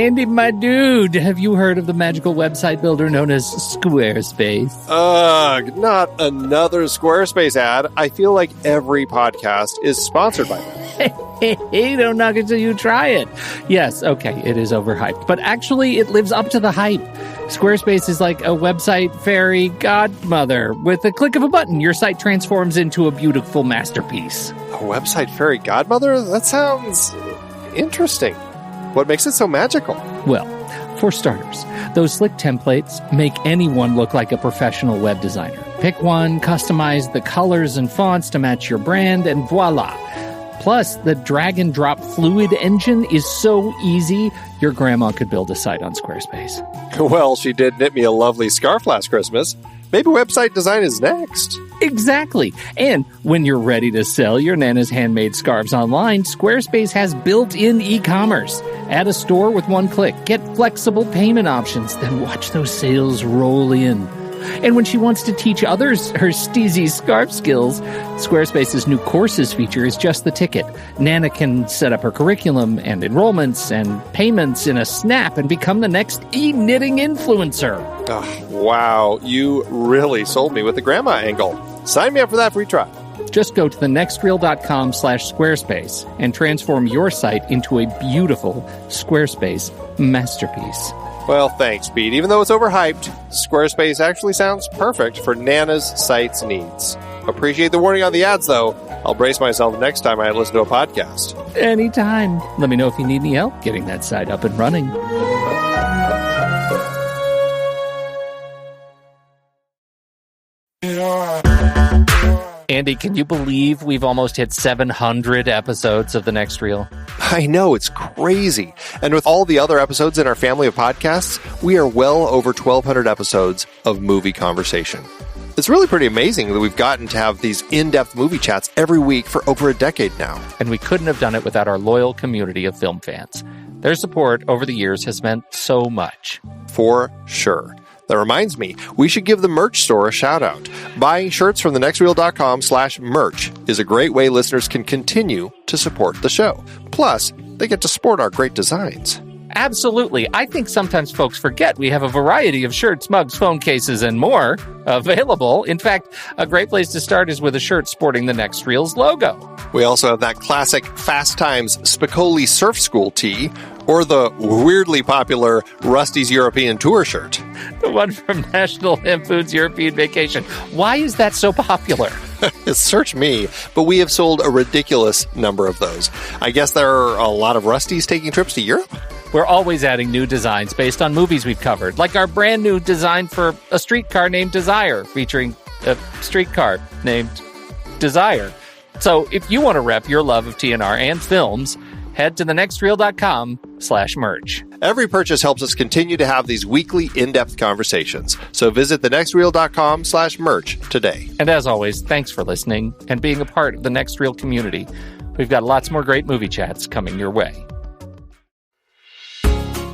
Andy, my dude, have you heard of the magical website builder known as Squarespace? Ugh, not another Squarespace ad. I feel like every podcast is sponsored by them. Hey, don't knock it till you try it. Yes, okay, it is overhyped, but actually it lives up to the hype. Squarespace is like a website fairy godmother. With a click of a button, your site transforms into a beautiful masterpiece. A website fairy godmother? That sounds interesting. What makes it so magical? Well, for starters, those slick templates make anyone look like a professional web designer. Pick one, customize the colors and fonts to match your brand, and voila. Plus, the drag-and-drop fluid engine is so easy, your grandma could build a site on Squarespace. Well, she did knit me a lovely scarf last Christmas. Maybe website design is next. Exactly. And when you're ready to sell your Nana's handmade scarves online, Squarespace has built-in e-commerce. Add a store with one click. Get flexible payment options. Then watch those sales roll in. And when she wants to teach others her steezy scarf skills, Squarespace's new courses feature is just the ticket. Nana can set up her curriculum and enrollments and payments in a snap and become the next e-knitting influencer. Oh, wow, you really sold me with the grandma angle. Sign me up for that free trial. Just go to thenextreel.com/Squarespace and transform your site into a beautiful Squarespace masterpiece. Well, thanks, Pete. Even though it's overhyped, Squarespace actually sounds perfect for Nana's site's needs. Appreciate the warning on the ads, though. I'll brace myself next time I listen to a podcast. Anytime. Let me know if you need any help getting that site up and running. Andy, can you believe we've almost hit 700 episodes of The Next Reel? I know, it's crazy. And with all the other episodes in our family of podcasts, we are well over 1,200 episodes of movie conversation. It's really pretty amazing that we've gotten to have these in-depth movie chats every week for over a decade now. And we couldn't have done it without our loyal community of film fans. Their support over the years has meant so much. For sure. That reminds me, we should give the merch store a shout out. Buying shirts from thenextreel.com/merch is a great way listeners can continue to support the show. Plus, they get to sport our great designs. Absolutely. I think sometimes folks forget we have a variety of shirts, mugs, phone cases, and more available. In fact, a great place to start is with a shirt sporting the Next Reel's logo. We also have that classic Fast Times Spicoli Surf School tee, or the weirdly popular Rusty's European Tour shirt. The one from National Lampoon's European Vacation. Why is that so popular? Search me, but we have sold a ridiculous number of those. I guess there are a lot of Rustys taking trips to Europe? We're always adding new designs based on movies we've covered, like our brand new design for a streetcar named Desire, featuring a streetcar named Desire. So if you want to rep your love of TNR and films, head to thenextreel.com/merch. Every purchase helps us continue to have these weekly in-depth conversations. So visit thenextreel.com/merch today. And as always, thanks for listening and being a part of the Next Reel community. We've got lots more great movie chats coming your way.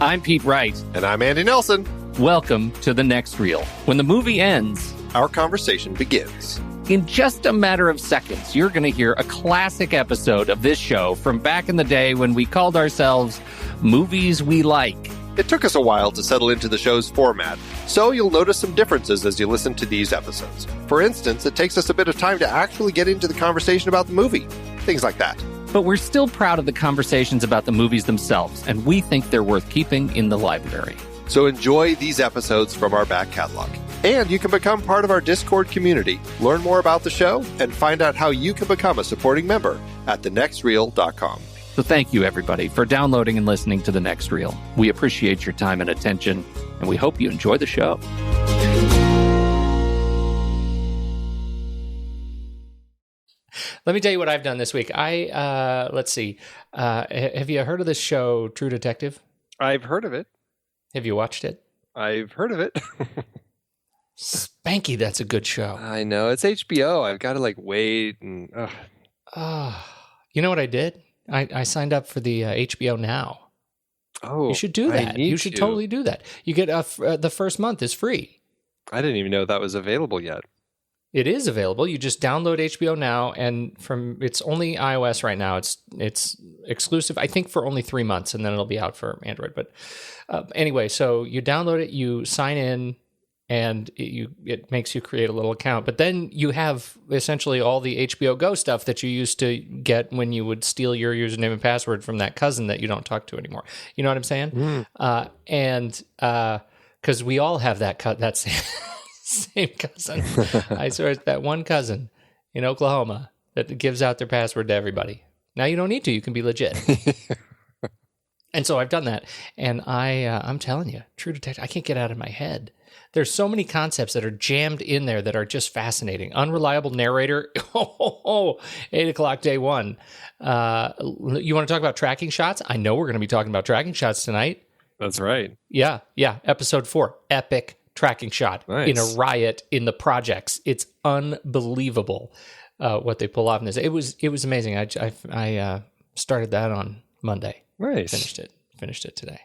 I'm Pete Wright. And I'm Andy Nelson. Welcome to The Next Reel. When the movie ends, our conversation begins. In just a matter of seconds, you're going to hear a classic episode of this show from back in the day when we called ourselves Movies We Like. It took us a while to settle into the show's format, so you'll notice some differences as you listen to these episodes. For instance, it takes us a bit of time to actually get into the conversation about the movie. Things like that. But we're still proud of the conversations about the movies themselves, and we think they're worth keeping in the library. So enjoy these episodes from our back catalog. And you can become part of our Discord community, learn more about the show, and find out how you can become a supporting member at thenextreel.com. So thank you, everybody, for downloading and listening to The Next Reel. We appreciate your time and attention, and we hope you enjoy the show. Let me tell you what I've done this week. Let's see. Have you heard of this show, True Detective? I've heard of it. Have you watched it? I've heard of it. Spanky, that's a good show. I know. It's HBO. I've got to wait and... You know what I did? I signed up for the HBO Now. Oh, you should do that. You should totally do that. You get the first month is free. I didn't even know that was available yet. It is available. You just download HBO Now, and it's only iOS right now. It's exclusive, I think, for only 3 months, and then it'll be out for Android. But anyway, so you download it, you sign in, and it makes you create a little account. But then you have essentially all the HBO Go stuff that you used to get when you would steal your username and password from that cousin that you don't talk to anymore. You know what I'm saying? And because we all have that same cousin. I swear it's that one cousin in Oklahoma that gives out their password to everybody. Now you don't need to. You can be legit. And so I've done that. And I'm telling you, True Detective, I can't get out of my head. There's so many concepts that are jammed in there that are just fascinating. Unreliable narrator. 8 o'clock day one. You want to talk about tracking shots? I know we're going to be talking about tracking shots tonight. That's right. Yeah. Episode 4. Epic tracking shot in a riot in the projects. It's unbelievable what they pull off in this. It was amazing. I started that on Monday. Nice. Finished it today.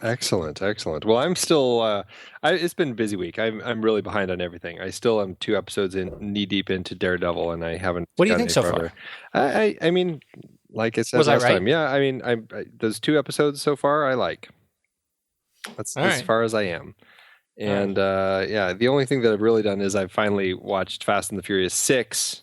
Excellent. Well, I'm still. It's been a busy week. I'm really behind on everything. I still am 2 episodes knee deep into Daredevil, and I haven't. What do you think so far? I mean, like I said last time, yeah. I mean, those 2 episodes so far, I like. That's as far as I am. And the only thing that I've really done is I've finally watched Fast and the Furious 6.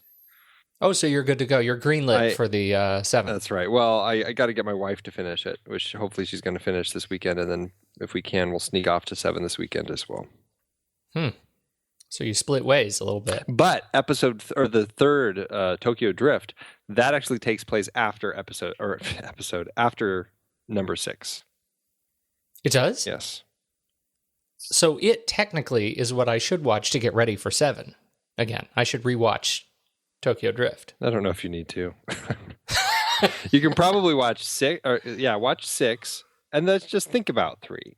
Oh, so you're good to go. You're greenlit for the 7th. That's right. Well, I got to get my wife to finish it, which hopefully she's going to finish this weekend, and then if we can, we'll sneak off to 7 this weekend as well. So you split ways a little bit. But the third Tokyo Drift, that actually takes place after after number 6. It does? Yes. So it technically is what I should watch to get ready for 7. Again, I should rewatch Tokyo Drift. I don't know if you need to. You can probably watch 6, watch 6, and let's just think about 3.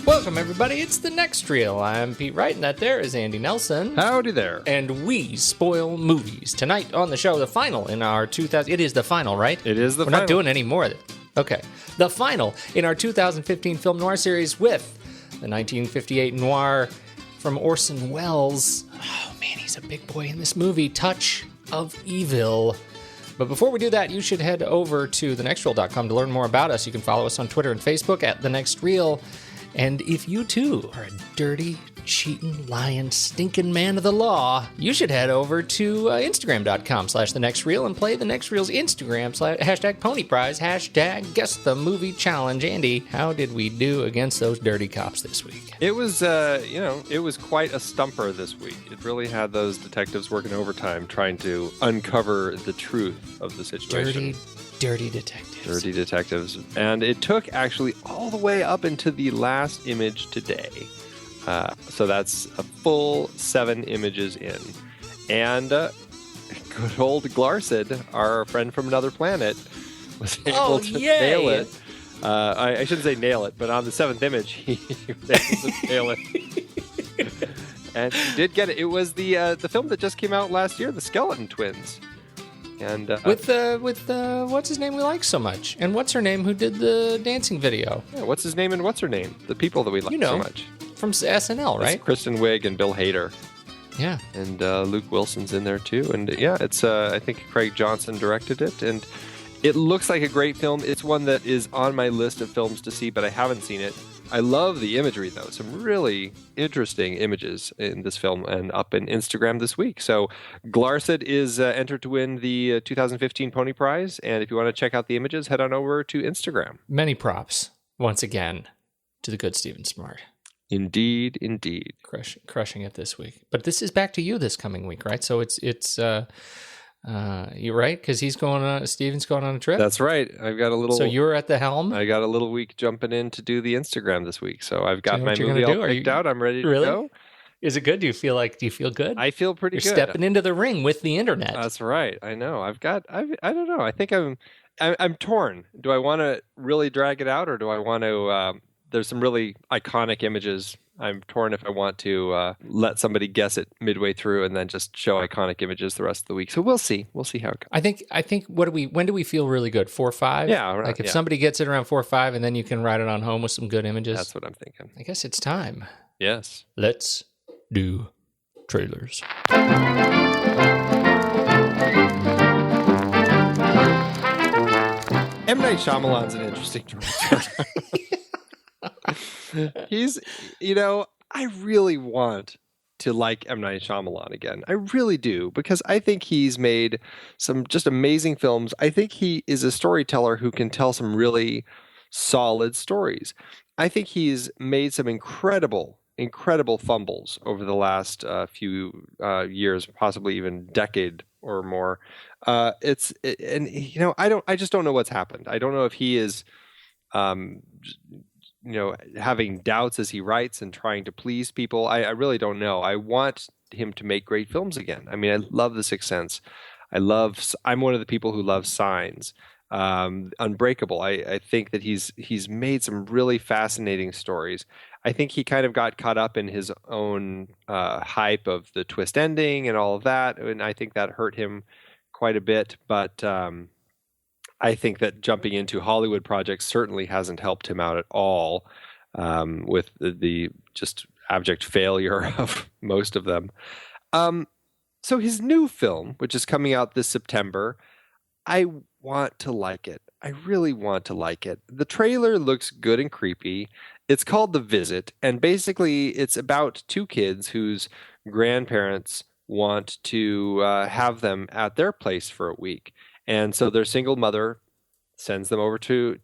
Welcome, everybody. It's The Next Reel. I'm Pete Wright, and that there is Andy Nelson. Howdy there. And we spoil movies. Tonight on the show, the final in our 2000... It is the final, right? It is the final. final. We're not doing any more of it. Okay. The final in our 2015 film noir series with the 1958 noir from Orson Welles. Oh, man, he's a big boy in this movie. Touch of Evil. But before we do that, you should head over to thenextreel.com to learn more about us. You can follow us on Twitter and Facebook at The Next Reel. And if you, too, are a dirty, cheating, lying, stinking man of the law, you should head over to Instagram.com/TheNextReel and play The Next Reel's Instagram #hashtag Pony Prize, hashtag Guess the Movie Challenge. Andy, how did we do against those dirty cops this week? It was, it was quite a stumper this week. It really had those detectives working overtime trying to uncover the truth of the situation. Dirty detectives. Dirty detectives. And it took actually all the way up into the last image today. So that's a full 7 images in. And good old Glarsid, our friend from another planet, was able to nail it. I shouldn't say nail it, but on the 7th image, he was able to nail it. And he did get it. It was the film that just came out last year, The Skeleton Twins. And with what's his name we like so much, and what's her name who did the dancing video? Yeah, what's his name and what's her name? The people that we like so much from SNL, right? It's Kristen Wiig and Bill Hader. Yeah, and Luke Wilson's in there too. And yeah, it's I think Craig Johnson directed it, and it looks like a great film. It's one that is on my list of films to see, but I haven't seen it. I love the imagery, though. Some really interesting images in this film and up in Instagram this week. So Glarsid is entered to win the 2015 Pony Prize. And if you want to check out the images, head on over to Instagram. Many props, once again, to the good Stephen Smart. Indeed. Crushing it this week. But this is back to you this coming week, right? So it's you're right, because Steven's going on a trip. That's right. I've got a little. So you're at the helm. I got a little week jumping in to do the Instagram this week. So I've got my movie all picked out. I'm ready to go. Is it good? Do you feel good? I feel pretty good. You're stepping into the ring with the internet. That's right. I know. I don't know. I think I'm torn. Do I want to really drag it out, or do I want to There's some really iconic images. I'm torn if I want to let somebody guess it midway through and then just show iconic images the rest of the week. So we'll see. We'll see how it goes. I think when do we feel really good? 4 or 5? Yeah. Like if somebody gets it around 4 or 5 and then you can ride it on home with some good images. That's what I'm thinking. I guess it's time. Yes. Let's do trailers. M. Night Shyamalan's an interesting director. He's, I really want to like M. Night Shyamalan again. I really do, because I think he's made some just amazing films. I think he is a storyteller who can tell some really solid stories. I think he's made some incredible fumbles over the last few years, possibly even decade or more. I just don't know what's happened. I don't know if he is, having doubts as he writes and trying to please people. I really don't know. I want him to make great films again. I mean, I love The Sixth Sense. I'm one of the people who love Signs. Unbreakable. I think that he's made some really fascinating stories. I think he kind of got caught up in his own hype of the twist ending and all of that, and I think that hurt him quite a bit. But I think that jumping into Hollywood projects certainly hasn't helped him out at all, with the just abject failure of most of them. So his new film, which is coming out this September, I want to like it. I really want to like it. The trailer looks good and creepy. It's called The Visit, and basically it's about 2 kids whose grandparents want to have them at their place for a week. And so their single mother sends them over to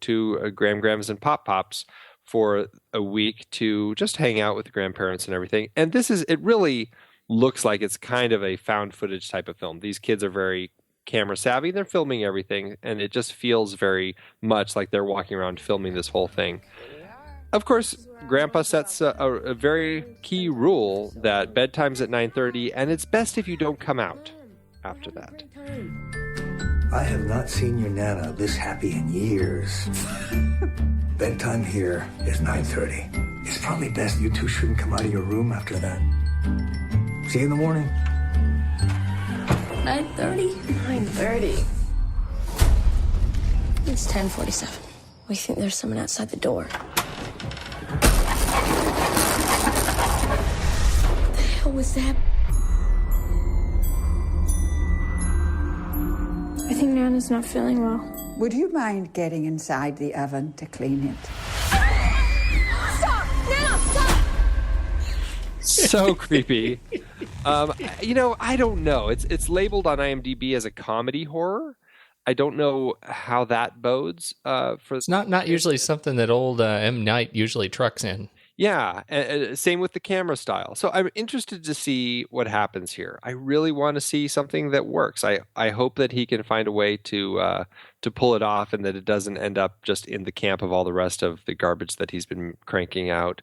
Grams and Pops for a week to just hang out with the grandparents and everything. And it really looks like it's kind of a found footage type of film. These kids are very camera savvy. They're filming everything, and it just feels very much like they're walking around filming this whole thing. Of course, Grandpa sets a very key rule that bedtime's at 9:30, and it's best if you don't come out after that. I have not seen your Nana this happy in years. Bedtime here is 9:30. It's probably best you two shouldn't come out of your room after that. See you in the morning. 9:30? 9:30. It's 10:47. We think there's someone outside the door. What the hell was that? I think Nana's not feeling well. Would you mind getting inside the oven to clean it? Stop! Nana, stop! So creepy. I don't know. It's labeled on IMDb as a comedy horror. I don't know how that bodes for. It's not usually something that old M. Night usually trucks in. Yeah, same with the camera style. So I'm interested to see what happens here. I really want to see something that works. I hope that he can find a way to pull it off, and that it doesn't end up just in the camp of all the rest of the garbage that he's been cranking out.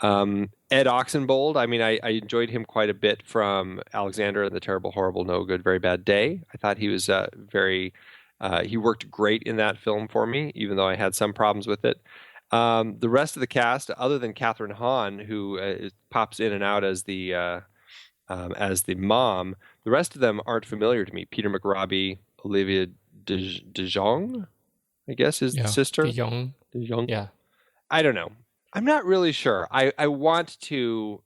Ed Oxenbould, I mean, I enjoyed him quite a bit from Alexander and the Terrible, Horrible, No Good, Very Bad Day. I thought he was he worked great in that film for me, even though I had some problems with it. The rest of the cast, other than Catherine Hahn, who pops in and out as the mom, the rest of them aren't familiar to me. Peter McRobbie, Olivia de Jong, I guess, is the sister. De Jong. Yeah. I don't know. I'm not really sure. I want to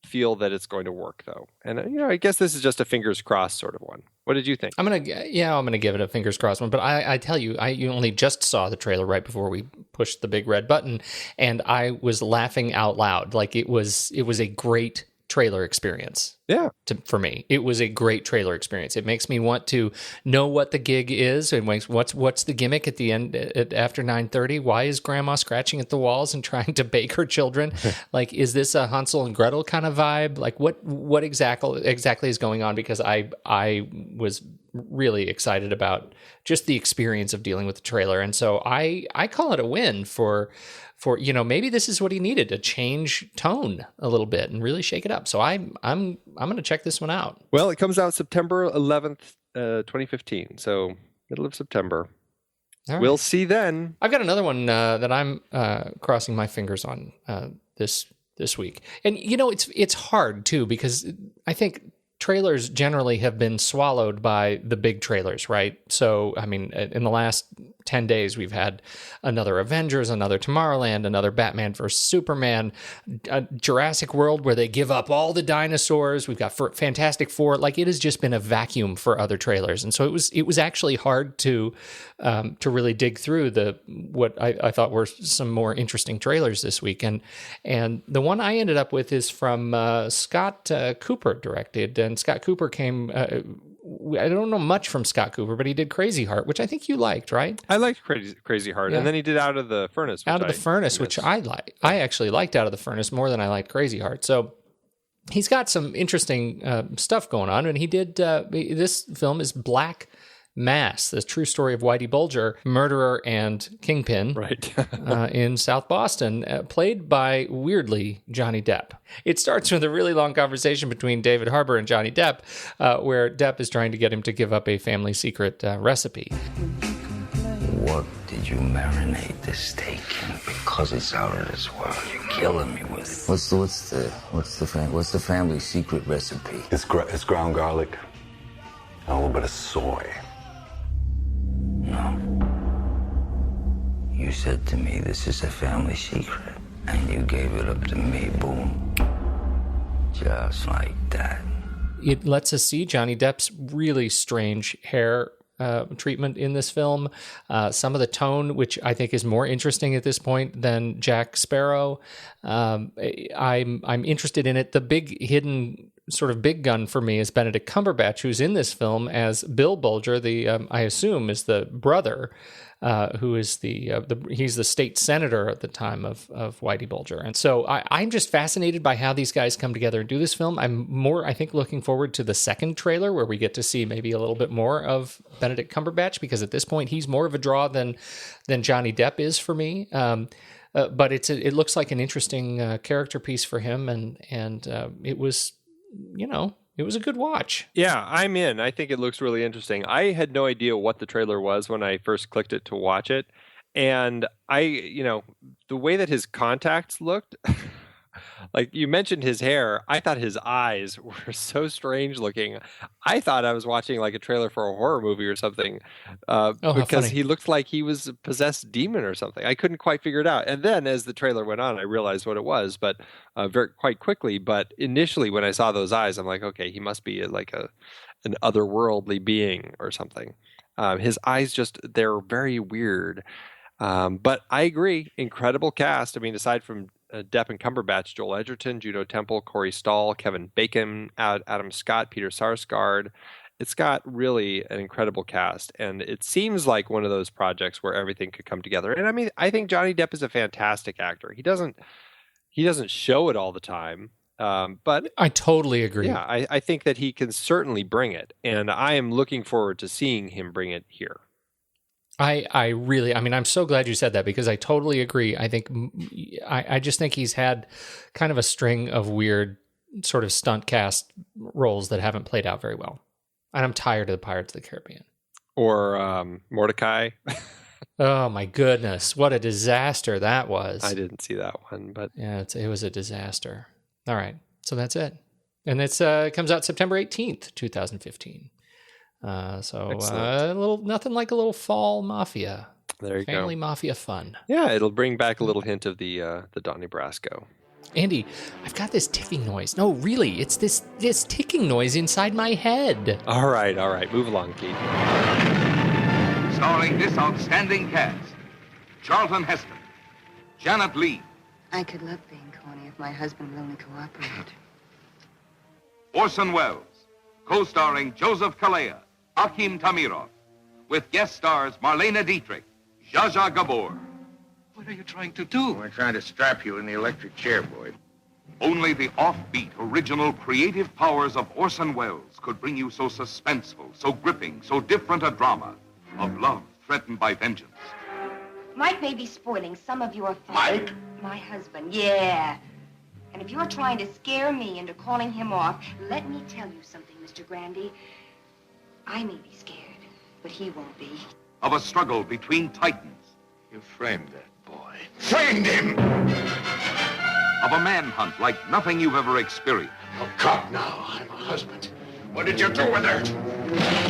feel that it's going to work, though. And, I guess this is just a fingers crossed sort of one. What did you think? I'm going to give it a fingers crossed one. But I tell you, you only just saw the trailer right before we pushed the big red button, and I was laughing out loud. Like it was a great trailer experience. Yeah. For me, it was a great trailer experience. It makes me want to know what the gig is and what's the gimmick at the end after 9:30. Why is Grandma scratching at the walls and trying to bake her children? Like, is this a Hansel and Gretel kind of vibe? Like, what exactly is going on? Because I was really excited about just the experience of dealing with the trailer, and so I call it a win for maybe this is what he needed, to change tone a little bit and really shake it up. So I'm going to check this one out. Well, it comes out September 11th, 2015. So middle of September. All right. We'll see then. I've got another one that I'm crossing my fingers on this week. And, it's hard, too, because I think trailers generally have been swallowed by the big trailers, right? So, I mean, in the last 10 days, we've had another Avengers, another Tomorrowland, another Batman vs. Superman, a Jurassic World where they give up all the dinosaurs. We've got Fantastic Four. Like, it has just been a vacuum for other trailers. And so it was actually hard to really dig through what I thought were some more interesting trailers this week. And the one I ended up with is from Scott Cooper directed. And Scott Cooper came... I don't know much from Scott Cooper, but he did Crazy Heart, which I think you liked, right? I liked Crazy Heart, and then he did Out of the Furnace. Which I like. I actually liked Out of the Furnace more than I liked Crazy Heart. So he's got some interesting stuff going on, and he did. This film is Black Mass, the true story of Whitey Bulger, murderer and kingpin, right, in South Boston, played by, weirdly, Johnny Depp. It starts with a really long conversation between David Harbour and Johnny Depp, where Depp is trying to get him to give up a family secret recipe. What did you marinate this steak in? Because it's out of this world. You're killing me with it. What's the family secret recipe? It's ground garlic and a little bit of soy. No. You said to me, this is a family secret, and you gave it up to me, boom. Just like that. It lets us see Johnny Depp's really strange hair treatment in this film. Some of the tone, which I think is more interesting at this point than Jack Sparrow. I'm interested in it. The big hidden sort of big gun for me is Benedict Cumberbatch, who's in this film as Bill Bulger, I assume is the brother, who is he's the state senator at the time of Whitey Bulger. And so I'm just fascinated by how these guys come together and do this film. I'm more, I think, looking forward to the second trailer where we get to see maybe a little bit more of Benedict Cumberbatch, because at this point he's more of a draw than Johnny Depp is for me. But it looks like an interesting character piece for him, and it was, it was a good watch. Yeah, I'm in. I think it looks really interesting. I had no idea what the trailer was when I first clicked it to watch it. And the way that his contacts looked, like you mentioned his hair, I thought his eyes were so strange looking. I thought I was watching like a trailer for a horror movie or something, because he looked like he was a possessed demon or something. I couldn't quite figure it out. And then as the trailer went on, I realized what it was, but quite quickly. But initially when I saw those eyes, I'm like, okay, he must be like an otherworldly being or something. His eyes they're very weird. But I agree. Incredible cast. I mean, aside from Depp and Cumberbatch, Joel Edgerton, Juno Temple, Corey Stoll, Kevin Bacon, Adam Scott, Peter Sarsgaard. It's got really an incredible cast, and it seems like one of those projects where everything could come together. And I mean, I think Johnny Depp is a fantastic actor. He doesn't show it all the time, but I totally agree. Yeah, I think that he can certainly bring it, and I am looking forward to seeing him bring it here. I'm so glad you said that, because I totally agree. I think, I just think he's had kind of a string of weird sort of stunt cast roles that haven't played out very well. And I'm tired of the Pirates of the Caribbean. Or Mordecai. Oh my goodness. What a disaster that was. I didn't see that one, but yeah, it was a disaster. All right. So that's it. And it comes out September 18th, 2015. Nothing like a little fall mafia. There you go. Family mafia fun. Yeah, it'll bring back a little hint of the Donnie Brasco. Andy, I've got this ticking noise. No, really, it's this ticking noise inside my head. All right. Move along, Keith. Starring this outstanding cast: Charlton Heston, Janet Leigh. I could love being corny if my husband will only cooperate. Orson Welles, co-starring Joseph Calleia, Akim Tamiroff, with guest stars Marlene Dietrich, Zsa Zsa Gabor. What are you trying to do? We're trying to strap you in the electric chair, boy. Only the offbeat, original, creative powers of Orson Welles could bring you so suspenseful, so gripping, so different a drama of love threatened by vengeance. Mike may be spoiling some of your fun. Mike? My husband, yeah. And if you're trying to scare me into calling him off, let me tell you something, Mr. Grandy. I may be scared, but he won't be. of a struggle between titans. You framed that boy. Framed him! Of a manhunt like nothing you've ever experienced. Oh, God, now. I'm a husband. What did you do with her?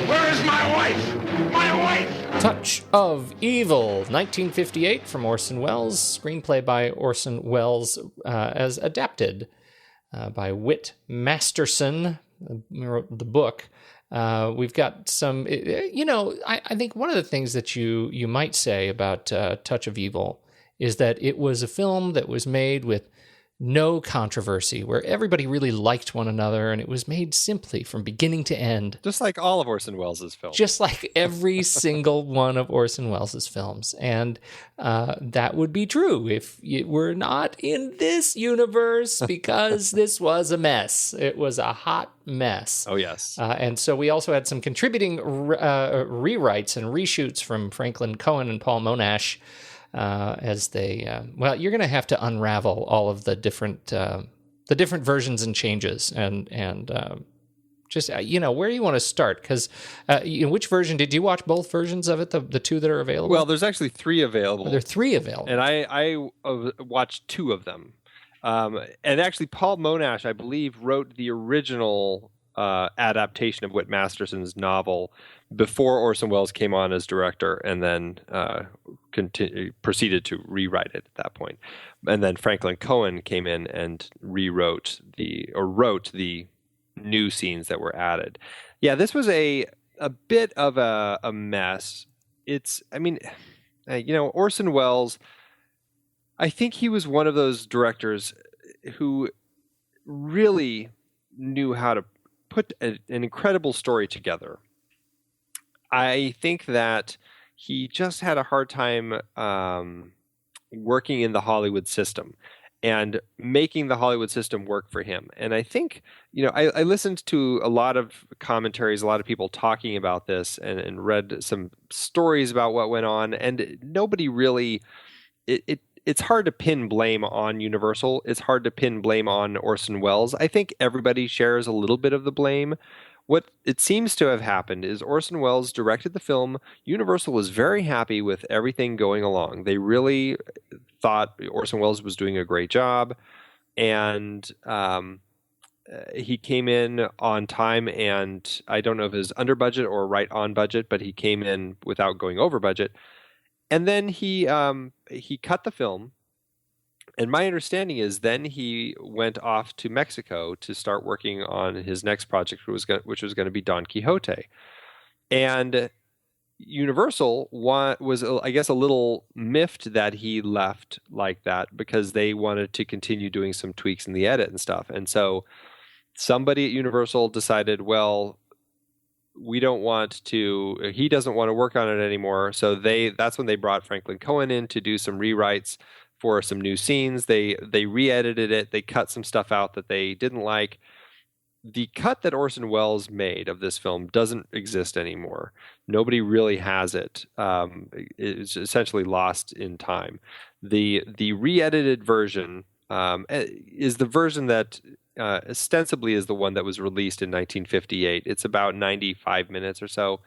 Where is my wife? My wife! Touch of Evil, 1958, from Orson Welles. Screenplay by Orson Welles, as adapted by Whit Masterson, who wrote the book. We've got some, I think one of the things that you might say about Touch of Evil is that it was a film that was made with no controversy, where everybody really liked one another, and it was made simply from beginning to end. Just like all of Orson Welles' films. Just like every single one of Orson Welles' films. And that would be true if it were not in this universe, because this was a mess. It was a hot mess. Oh, yes. And so we also had some contributing rewrites and reshoots from Franklin Cohen and Paul Monash, as they, you're going to have to unravel all of the different versions and changes, and just where do you want to start? Because which version did you watch? Both versions of it, the two that are available. Well, there's actually 3 available. There are 3 available, and I watched 2 of them. And actually, Paul Monash, I believe, wrote the original adaptation of Whit Masterson's novel before Orson Welles came on as director, and then proceeded to rewrite it at that point. And then Franklin Cohen came in and wrote the new scenes that were added. Yeah, this was a bit of a mess. Orson Welles, I think he was one of those directors who really knew how to put an incredible story together. I think that he just had a hard time working in the Hollywood system and making the Hollywood system work for him. And I think, I listened to a lot of commentaries, a lot of people talking about this, and read some stories about what went on, and nobody really, it's hard to pin blame on Universal. It's hard to pin blame on Orson Welles. I think everybody shares a little bit of the blame. What it seems to have happened is Orson Welles directed the film. Universal was very happy with everything going along. They really thought Orson Welles was doing a great job, and he came in on time, and I don't know if it was under budget or right on budget, but he came in without going over budget. And then he cut the film, and my understanding is then he went off to Mexico to start working on his next project, which was going to be Don Quixote. And Universal was, I guess, a little miffed that he left like that, because they wanted to continue doing some tweaks in the edit and stuff. And so somebody at Universal decided, well, he doesn't want to work on it anymore. So that's when they brought Franklin Cohen in to do some rewrites for some new scenes. They re-edited it. They cut some stuff out that they didn't like. The cut that Orson Welles made of this film doesn't exist anymore. Nobody really has it. It's essentially lost in time. The re-edited version is the version that ostensibly is the one that was released in 1958. It's about 95 minutes or so.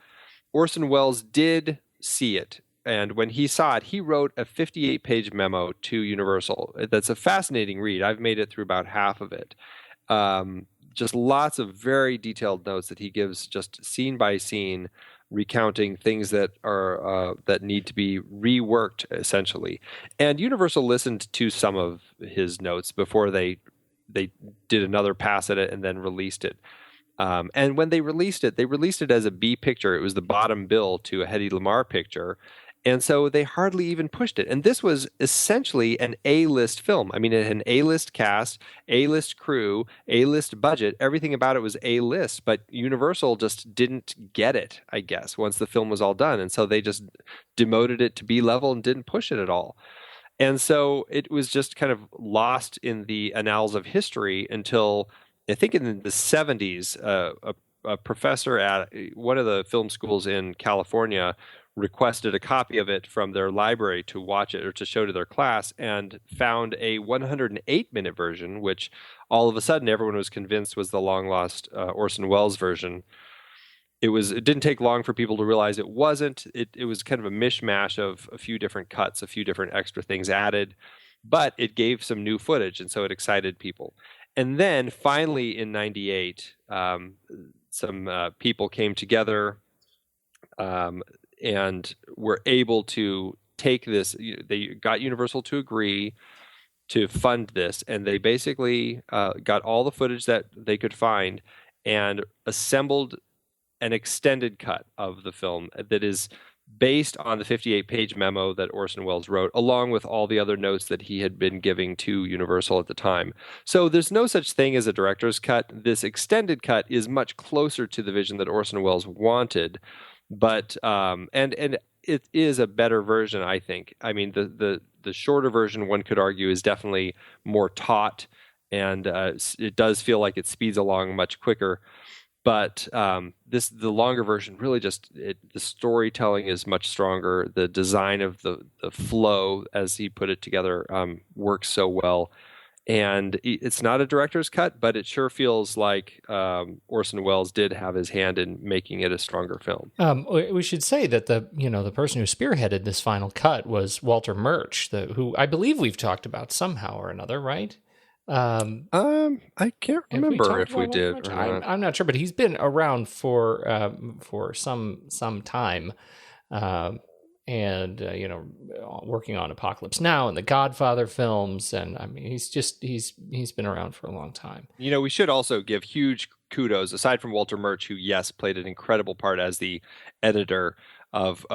Orson Welles did see it, and when he saw it, he wrote a 58-page memo to Universal. That's a fascinating read. I've made it through about half of it. Just lots of very detailed notes that he gives, just scene by scene, recounting things that are that need to be reworked, essentially. And Universal listened to some of his notes before they did another pass at it and then released it. And when they released it as a B picture. It was the bottom bill to a Hedy Lamarr picture. And so they hardly even pushed it. And this was essentially an A-list film. I mean, it had an A-list cast, A-list crew, A-list budget. Everything about it was A-list. But Universal just didn't get it, I guess, once the film was all done. And so they just demoted it to B-level and didn't push it at all. And so it was just kind of lost in the annals of history until, I think in the 70s, a professor at one of the film schools in California requested a copy of it from their library to watch it or to show to their class, and found a 108-minute version, which all of a sudden everyone was convinced was the long-lost Orson Welles version. it didn't take long for people to realize it wasn't. It was kind of a mishmash of a few different cuts, a few different extra things added, but it gave some new footage, and so it excited people. And then finally in 98, some people came together and were able to take this. They got Universal to agree to fund this, and they basically got all the footage that they could find and assembled an extended cut of the film that is based on the 58-page memo that Orson Welles wrote, along with all the other notes that he had been giving to Universal at the time. So there's no such thing as a director's cut. This extended cut is much closer to the vision that Orson Welles wanted, but and it is a better version, I think. I mean, the shorter version, one could argue, is definitely more taut, and it does feel like it speeds along much quicker. But the longer version really the storytelling is much stronger. The design of the flow, as he put it together, works so well. And it's not a director's cut, but it sure feels like Orson Welles did have his hand in making it a stronger film. We should say that the person who spearheaded this final cut was Walter Murch, who I believe we've talked about somehow or another, right? I can't remember if we did. Or not. I'm not sure, but he's been around for some time, and working on Apocalypse Now and the Godfather films, and I mean he's been around for a long time. We should also give huge kudos, aside from Walter Murch, who played an incredible part as the editor of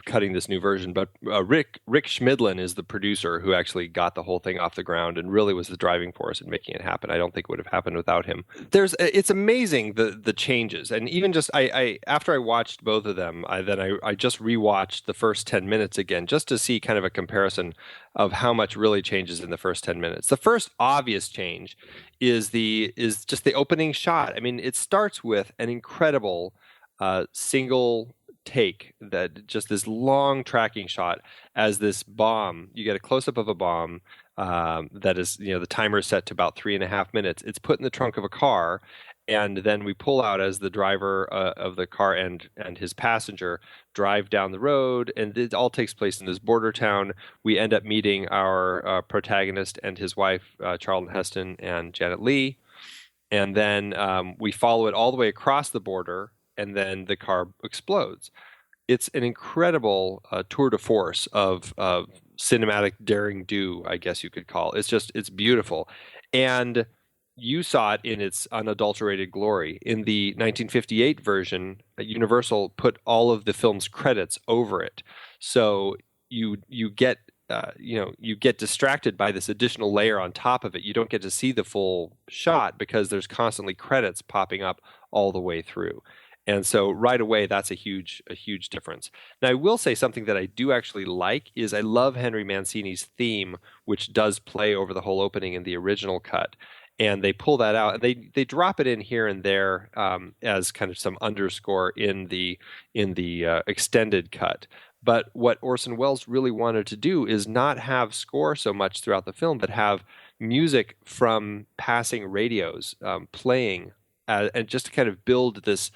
cutting this new version, but Rick Schmidlin is the producer who actually got the whole thing off the ground and really was the driving force in making it happen. I don't think it would have happened without him. It's amazing the changes, and even just I after I watched both of them, I just rewatched the first 10 minutes again just to see kind of a comparison of how much really changes in the first 10 minutes. The first obvious change is just the opening shot. I mean, it starts with an incredible single take, that just this long tracking shot as this bomb, you get a close-up of a bomb that is, the timer is set to about 3.5 minutes. It's put in the trunk of a car, and then we pull out as the driver of the car and his passenger drive down the road, and it all takes place in this border town. We end up meeting our protagonist and his wife, Charlton Heston and Janet Leigh, and then we follow it all the way across the border, and then the car explodes. It's an incredible tour de force of cinematic daring do, I guess you could call it. It's beautiful. And you saw it in its unadulterated glory. In the 1958 version, Universal put all of the film's credits over it. So you get distracted by this additional layer on top of it. You don't get to see the full shot because there's constantly credits popping up all the way through. And so right away, that's a huge difference. Now, I will say something that I do actually like is I love Henry Mancini's theme, which does play over the whole opening in the original cut. And they pull that out. They drop it in here and there as kind of some underscore in the extended cut. But what Orson Welles really wanted to do is not have score so much throughout the film, but have music from passing radios playing. And just to kind of build this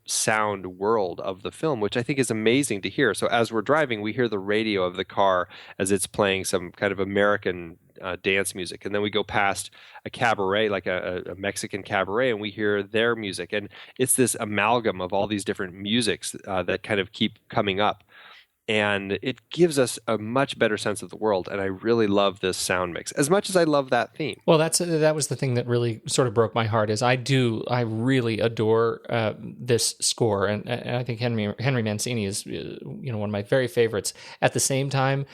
sound world of the film, which I think is amazing to hear. So as we're driving, we hear the radio of the car as it's playing some kind of American dance music. And then we go past a cabaret, like a Mexican cabaret, and we hear their music. And it's this amalgam of all these different musics that kind of keep coming up. And it gives us a much better sense of the world, and I really love this sound mix as much as I love that theme. Well, that was the thing that really sort of broke my heart. Is I really adore this score, and I think Henry Mancini is one of my very favorites. At the same time,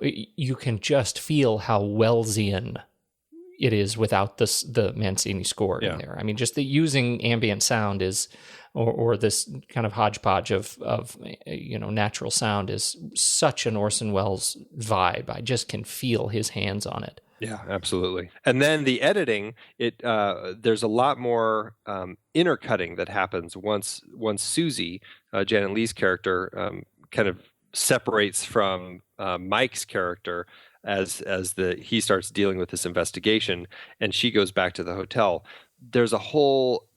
you can just feel how Wellesian it is without the Mancini score in there. I mean, just the using ambient sound is. Or this kind of hodgepodge of natural sound is such an Orson Welles vibe. I just can feel his hands on it. Yeah, absolutely. And then the editing, there's a lot more intercutting that happens once Susie, Janet Leigh's character, kind of separates from Mike's character as he starts dealing with this investigation, and she goes back to the hotel. There's a whole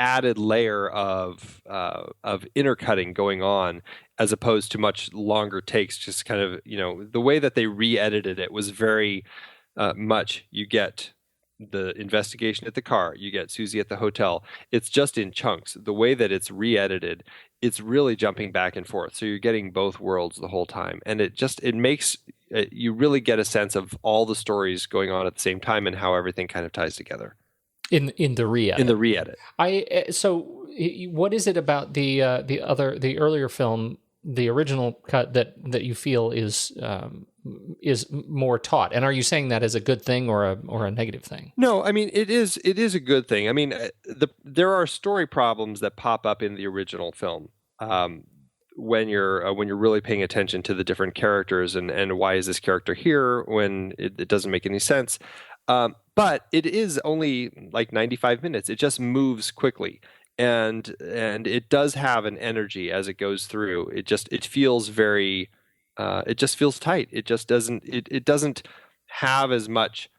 added layer of intercutting going on, as opposed to much longer takes. Just kind of, the way that they re-edited it was very much, you get the investigation at the car, you get Susie at the hotel. It's just in chunks. The way that it's re-edited, it's really jumping back and forth. So you're getting both worlds the whole time. And it makes, you really get a sense of all the stories going on at the same time and how everything kind of ties together. In the re-edit. In the re-edit. So what is it about the earlier film, the original cut, that you feel is more taut? And are you saying that as a good thing or a negative thing? No, I mean, it is a good thing. I mean, there are story problems that pop up in the original film when you're really paying attention to the different characters and why is this character here when it doesn't make any sense. But it is only like 95 minutes. It just moves quickly. And it does have an energy as it goes through. It feels very, it just feels tight. It just doesn't have as much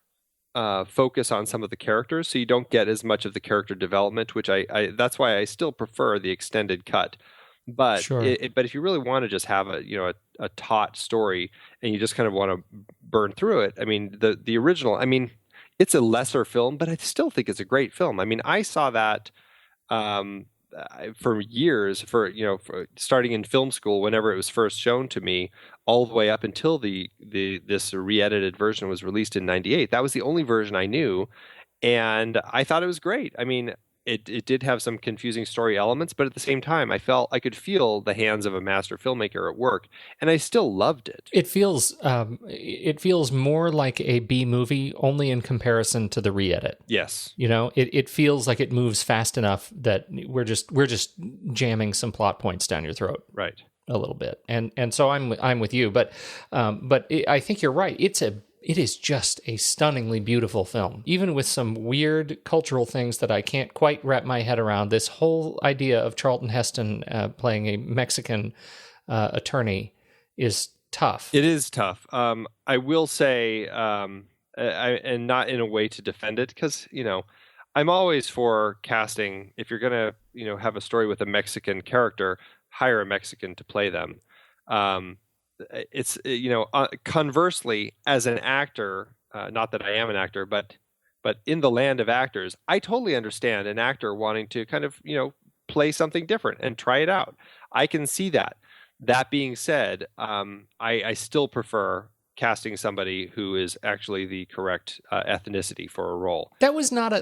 focus on some of the characters, so you don't get as much of the character development, which I that's why I still prefer the extended cut. But sure. But if you really want to just have a taut story and you just kind of want to burn through it, I mean, the original, I mean, it's a lesser film, but I still think it's a great film. I mean, I saw that for years, for starting in film school, whenever it was first shown to me, all the way up until this re-edited version was released in '98. That was the only version I knew, and I thought it was great. I mean, it did have some confusing story elements, but at the same time, I could feel the hands of a master filmmaker at work, and I still loved it. It feels more like a B movie, only in comparison to the re-edit. Yes, it feels like it moves fast enough that we're just jamming some plot points down your throat, right, a little bit, and so I'm with you, but I think you're right. It is just a stunningly beautiful film, even with some weird cultural things that I can't quite wrap my head around. This whole idea of Charlton Heston playing a Mexican attorney is tough. It is tough. I will say, and not in a way to defend it, because, I'm always for casting. If you're going to, have a story with a Mexican character, hire a Mexican to play them. It's conversely, as an actor, not that I am an actor, but in the land of actors, I totally understand an actor wanting to kind of play something different and try it out. I can see that. That being said, I still prefer casting somebody who is actually the correct ethnicity for a role. That was not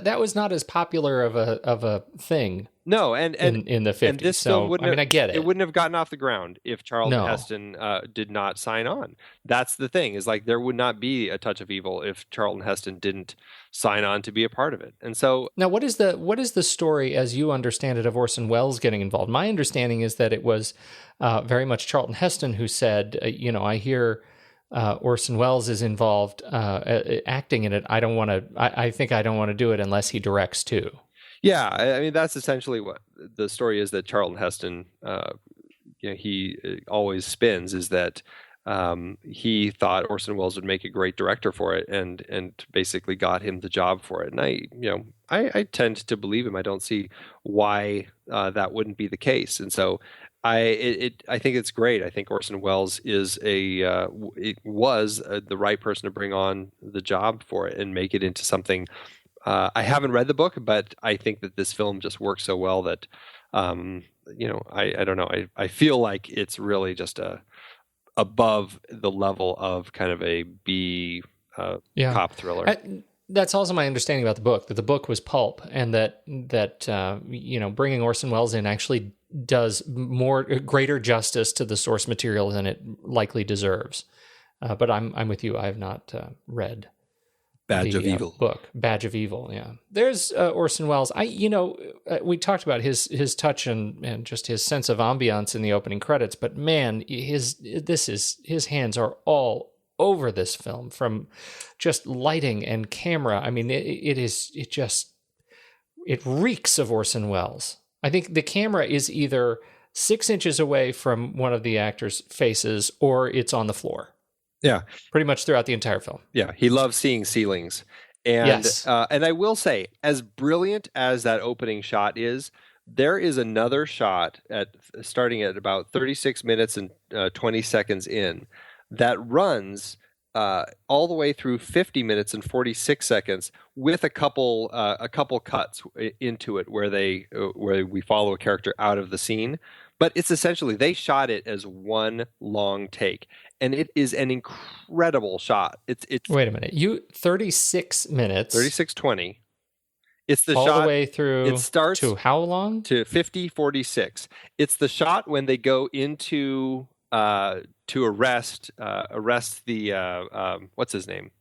as popular of a thing. No, and in the 50s. And this film I get it. It wouldn't have gotten off the ground if Charlton Heston did not sign on. That's the thing, is like there would not be A Touch of Evil if Charlton Heston didn't sign on to be a part of it. And so now, what is the story as you understand it of Orson Welles getting involved? My understanding is that it was very much Charlton Heston who said, I hear Orson Welles is involved acting in it. I think I don't want to do it unless he directs too. Yeah, I mean, that's essentially what the story is, that Charlton Heston, he always spins, is that he thought Orson Welles would make a great director for it, and basically got him the job for it. And I tend to believe him. I don't see why that wouldn't be the case. And so I think it's great. I think Orson Welles was the right person to bring on the job for it and make it into something. I haven't read the book, but I think that this film just works so well that, I don't know. I feel like it's really just above the level of kind of a B cop thriller. That's also my understanding about the book, that the book was pulp, and that bringing Orson Welles in actually does greater justice to the source material than it likely deserves. But I'm with you. I have not read Badge of Evil book. Badge of Evil. Yeah. There's Orson Welles. We talked about his touch and just his sense of ambiance in the opening credits, but man, his hands are all over this film, from just lighting and camera. I mean, it reeks of Orson Welles. I think the camera is either 6 inches away from one of the actors' faces or it's on the floor. Yeah. Pretty much throughout the entire film. Yeah. He loves seeing ceilings. And Yes. And I will say, as brilliant as that opening shot is, there is another shot starting at about 36 minutes and 20 seconds in that runs all the way through 50 minutes and 46 seconds with a couple cuts into it where we follow a character out of the scene. But it's essentially, they shot it as one long take, and it is an incredible shot. It's Wait a minute. 36 minutes. 36:20. It's the all shot the way through. It starts to how long? To 50:46. It's the shot when they go into to arrest the what's his name?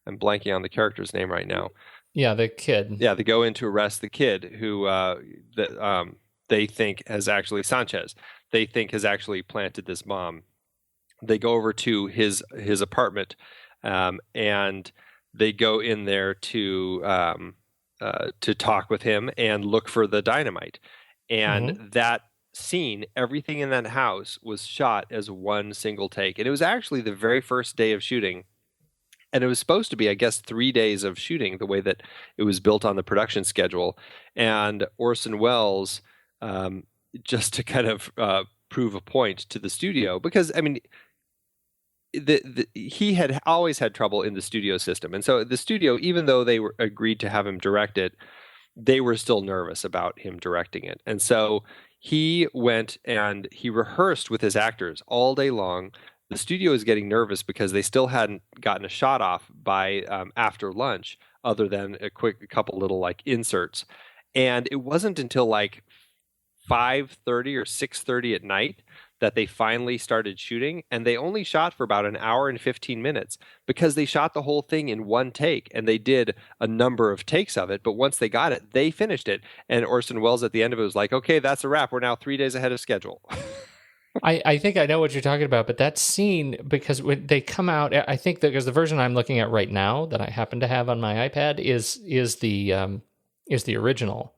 I'm blanking on the character's name right now. Yeah, the kid. Yeah, they go in to arrest the kid who they think has actually Sanchez. They think has actually planted this bomb. They go over to his apartment, and they go in there to talk with him and look for the dynamite. And that scene, everything in that house was shot as one single take. And it was actually the very first day of shooting. And it was supposed to be, I guess, 3 days of shooting, the way that it was built on the production schedule. And Orson Welles, just to kind of prove a point to the studio, because, I mean, he had always had trouble in the studio system. And so the studio, even though they agreed to have him direct it, they were still nervous about him directing it. And so he went and he rehearsed with his actors all day long. The studio is getting nervous because they still hadn't gotten a shot off by after lunch, other than a couple little like inserts. And it wasn't until like 5:30 or 6:30 at night that they finally started shooting, and they only shot for about an hour and 15 minutes because they shot the whole thing in one take, and they did a number of takes of it, but once they got it, they finished it. And Orson Welles at the end of it was like, okay, that's a wrap. We're now 3 days ahead of schedule. I think I know what you're talking about, but that scene, because when they come out, I think that because the version I'm looking at right now that I happen to have on my iPad is the original,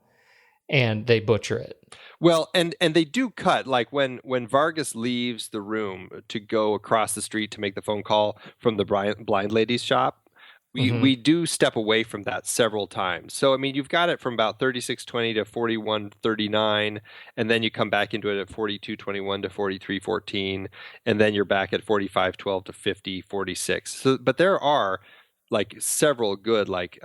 and they butcher it. Well, and they do cut, like when Vargas leaves the room to go across the street to make the phone call from the blind lady's shop, we do step away from that several times. So, I mean, you've got it from about 36:20 to 41:39, and then you come back into it at 42:21 to 43:14, and then you're back at 45:12 to 50:46. So, but there are like several good, like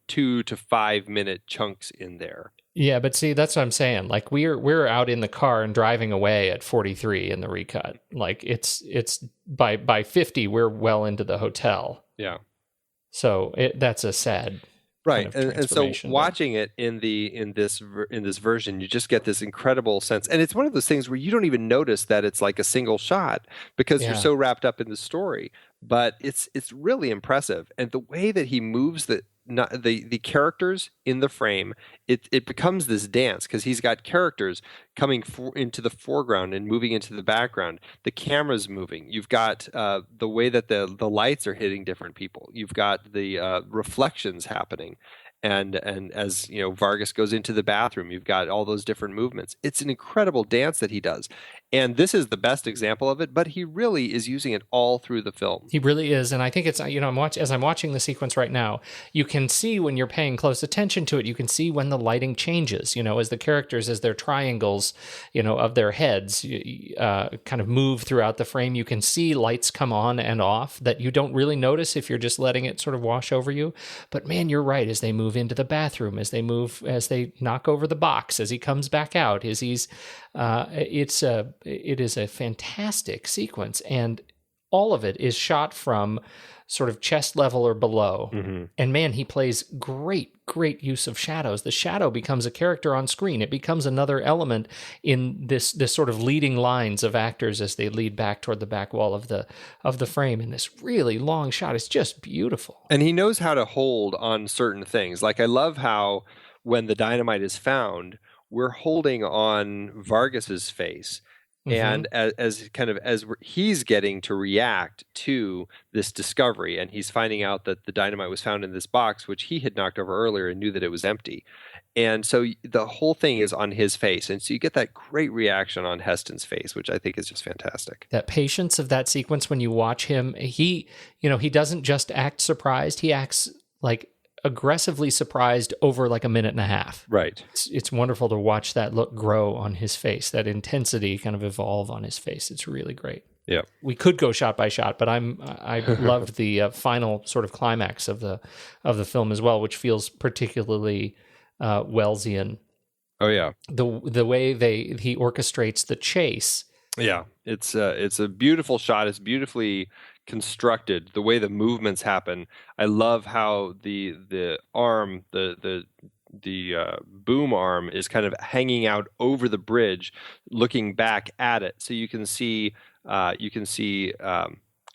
2 to 5 minute chunks in there. Yeah, but see, that's what I'm saying. Like we're out in the car and driving away at 43 in the recut. Like it's by 50 we're well into the hotel. Yeah. So that's a sad right, kind of and so watching it in this version, you just get this incredible sense, and it's one of those things where you don't even notice that it's like a single shot because you're so wrapped up in the story. But it's really impressive, and the way that he moves the characters in the frame, it becomes this dance because he's got characters coming into the foreground and moving into the background. The camera's moving. You've got the way that the lights are hitting different people. You've got the reflections happening. And as Vargas goes into the bathroom, you've got all those different movements. It's an incredible dance that he does. And this is the best example of it, but he really is using it all through the film. He really is. And I think it's, as I'm watching the sequence right now, you can see when you're paying close attention to it, you can see when the lighting changes, as the characters, as their triangles, of their heads kind of move throughout the frame. You can see lights come on and off that you don't really notice if you're just letting it sort of wash over you. But man, you're right. As they move into the bathroom, as they knock over the box, as he comes back out, it is a fantastic sequence, and all of it is shot from sort of chest level or below. Mm-hmm. And man, he plays great use of shadows. The shadow becomes a character on screen. It becomes another element in this sort of leading lines of actors as they lead back toward the back wall of the frame in this really long shot. It's just beautiful. And he knows how to hold on certain things. Like I love how when the dynamite is found, we're holding on Vargas's face. And as he's getting to react to this discovery, and he's finding out that the dynamite was found in this box, which he had knocked over earlier and knew that it was empty. And so the whole thing is on his face. And so you get that great reaction on Heston's face, which I think is just fantastic. That patience of that sequence when you watch him, he doesn't just act surprised. He acts like aggressively surprised over like a minute and a half. Right. It's wonderful to watch that look grow on his face, that intensity kind of evolve on his face. It's really great. Yeah. We could go shot by shot, but I loved the final sort of climax of the film as well, which feels particularly Wellesian. Oh yeah. The way he orchestrates the chase. Yeah. It's a beautiful shot. It's beautifully constructed. The way the movements happen. I love how the arm, the boom arm is kind of hanging out over the bridge, looking back at it. So you can see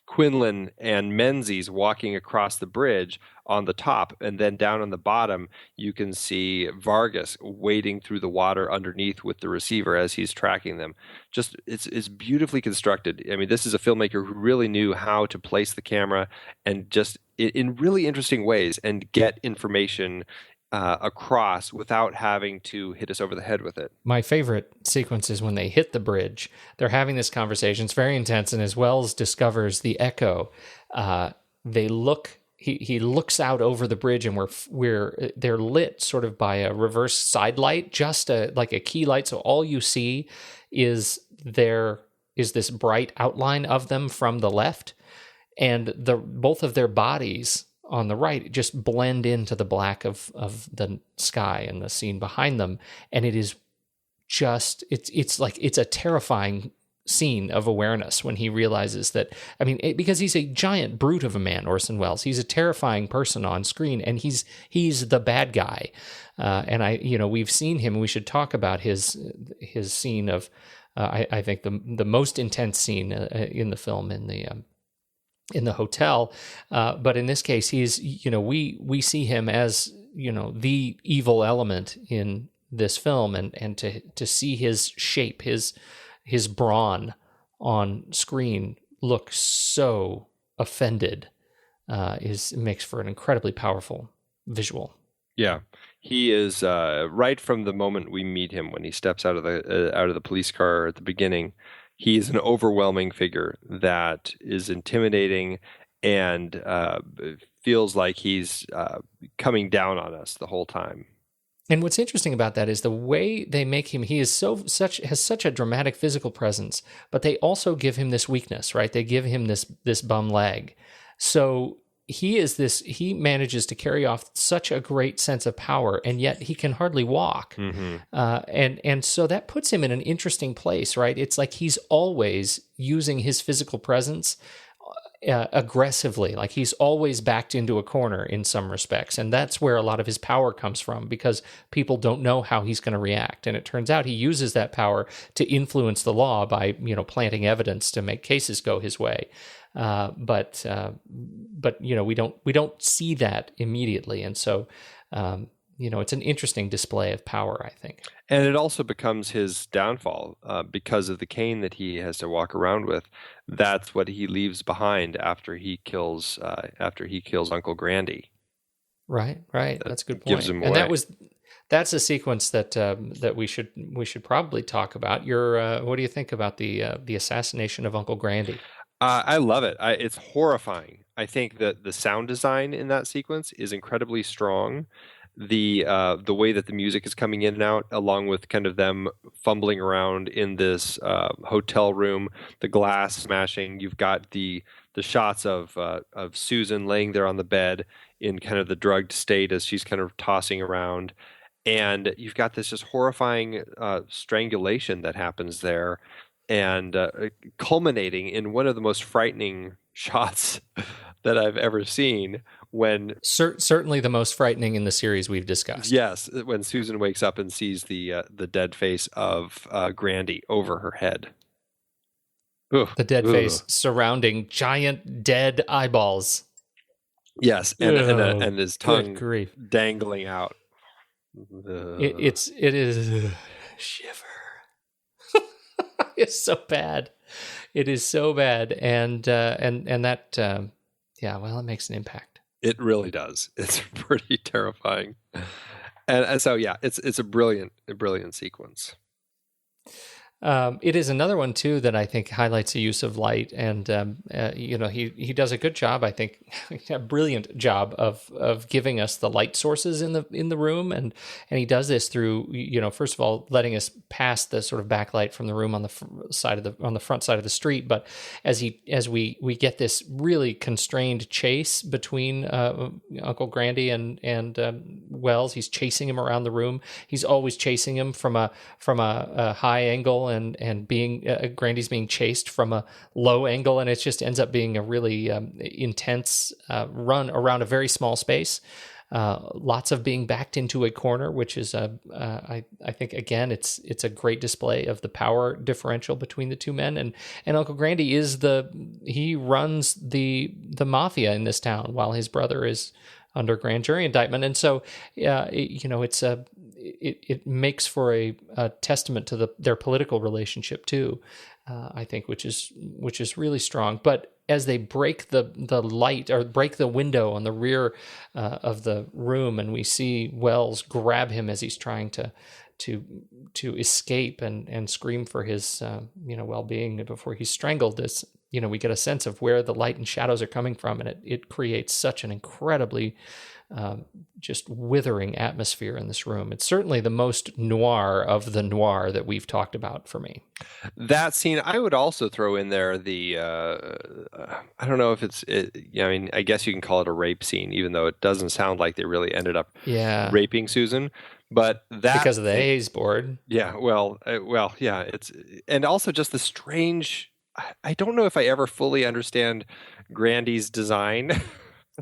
Quinlan and Menzies walking across the bridge on the top, and then down on the bottom you can see Vargas wading through the water underneath with the receiver as he's tracking them. Just it's beautifully constructed. I mean, this is a filmmaker who really knew how to place the camera and just in really interesting ways and get information across without having to hit us over the head with it. My favorite sequence is when they hit the bridge. They're having this conversation. It's very intense, and as Wells discovers the echo, they look. He looks out over the bridge, and they're lit sort of by a reverse side light, just like a key light. So all you see is this bright outline of them from the left, and both of their bodies on the right just blend into the black of the sky and the scene behind them. And it is just, it's like, it's a terrifying scene of awareness when he realizes that, I mean, because he's a giant brute of a man, Orson Welles. He's a terrifying person on screen, and he's the bad guy. And we've seen him, we should talk about his scene of, I think the most intense scene in the film in the hotel, but in this case, he's, we see him as, the evil element in this film, and to see his shape, his brawn on screen look so offended, makes for an incredibly powerful visual. Yeah, he is right from the moment we meet him when he steps out of the police car at the beginning. He's an overwhelming figure that is intimidating and feels like he's coming down on us the whole time. And what's interesting about that is the way they make him. He is has such a dramatic physical presence, but they also give him this weakness, right? They give him this bum leg. So he manages to carry off such a great sense of power, and yet he can hardly walk. Mm-hmm. And so that puts him in an interesting place, right? It's like he's always using his physical presence aggressively, like he's always backed into a corner in some respects. And that's where a lot of his power comes from, because people don't know how he's going to react. And it turns out he uses that power to influence the law by, planting evidence to make cases go his way. But we don't see that immediately. And so, it's an interesting display of power, I think. And it also becomes his downfall because of the cane that he has to walk around with. That's what he leaves behind after he kills Uncle Grandy. Right. That's a good point. Gives him away. And that's a sequence that we should probably talk about. What do you think about the assassination of Uncle Grandy? I love it. It's horrifying. I think that the sound design in that sequence is incredibly strong. The way that the music is coming in and out, along with kind of them fumbling around in this hotel room, the glass smashing. You've got the shots of Susan laying there on the bed in kind of the drugged state as she's kind of tossing around, and you've got this just horrifying strangulation that happens there, and culminating in one of the most frightening shots that I've ever seen. When certainly the most frightening in the series we've discussed. Yes, when Susan wakes up and sees the dead face of Grandy over her head. Ugh. The dead face surrounding giant dead eyeballs. Yes, and his tongue dangling out. It is shiver. It's so bad. It is so bad, and that it makes an impact. It really does. It's pretty terrifying. And so, yeah, it's a brilliant sequence. It is another one too that I think highlights the use of light, and he does a good job. I think a brilliant job of giving us the light sources in the room, and he does this through first of all letting us pass the sort of backlight from the room on the front side of the street, but as we get this really constrained chase between Uncle Grandy and Wells. He's chasing him around the room. He's always chasing him from a high angle. And being Grandy's being chased from a low angle, and it just ends up being a really intense run around a very small space. Lots of being backed into a corner, which is I think again it's a great display of the power differential between the two men. And Uncle Grandy he runs the mafia in this town while his brother is under grand jury indictment, and so it makes for a testament to their political relationship too, I think, which is really strong. But as they break the light or break the window on the rear of the room, and we see Wells grab him as he's trying to escape and scream for his well-being before he's strangled, this we get a sense of where the light and shadows are coming from, and it creates such an incredibly just withering atmosphere in this room. It's certainly the most noir of the noir that we've talked about for me. That scene, I would also throw in there the, I don't know if I guess you can call it a rape scene, even though it doesn't sound like they really ended up raping Susan. But that because of the Hays board. Yeah, yeah. And also just the strange, I don't know if I ever fully understand Grandy's design.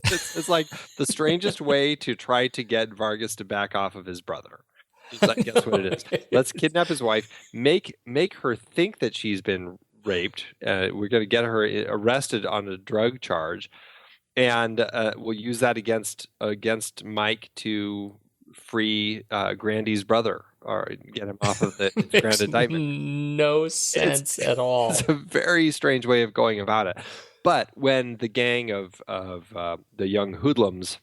It's like the strangest way to try to get Vargas to back off of his brother. Guess what it is? Let's kidnap his wife, make her think that she's been raped. We're going to get her arrested on a drug charge, and we'll use that against Mike to free Grandy's brother or get him off of the grand indictment. No sense at all. It's a very strange way of going about it. But when the gang of the young hoodlums,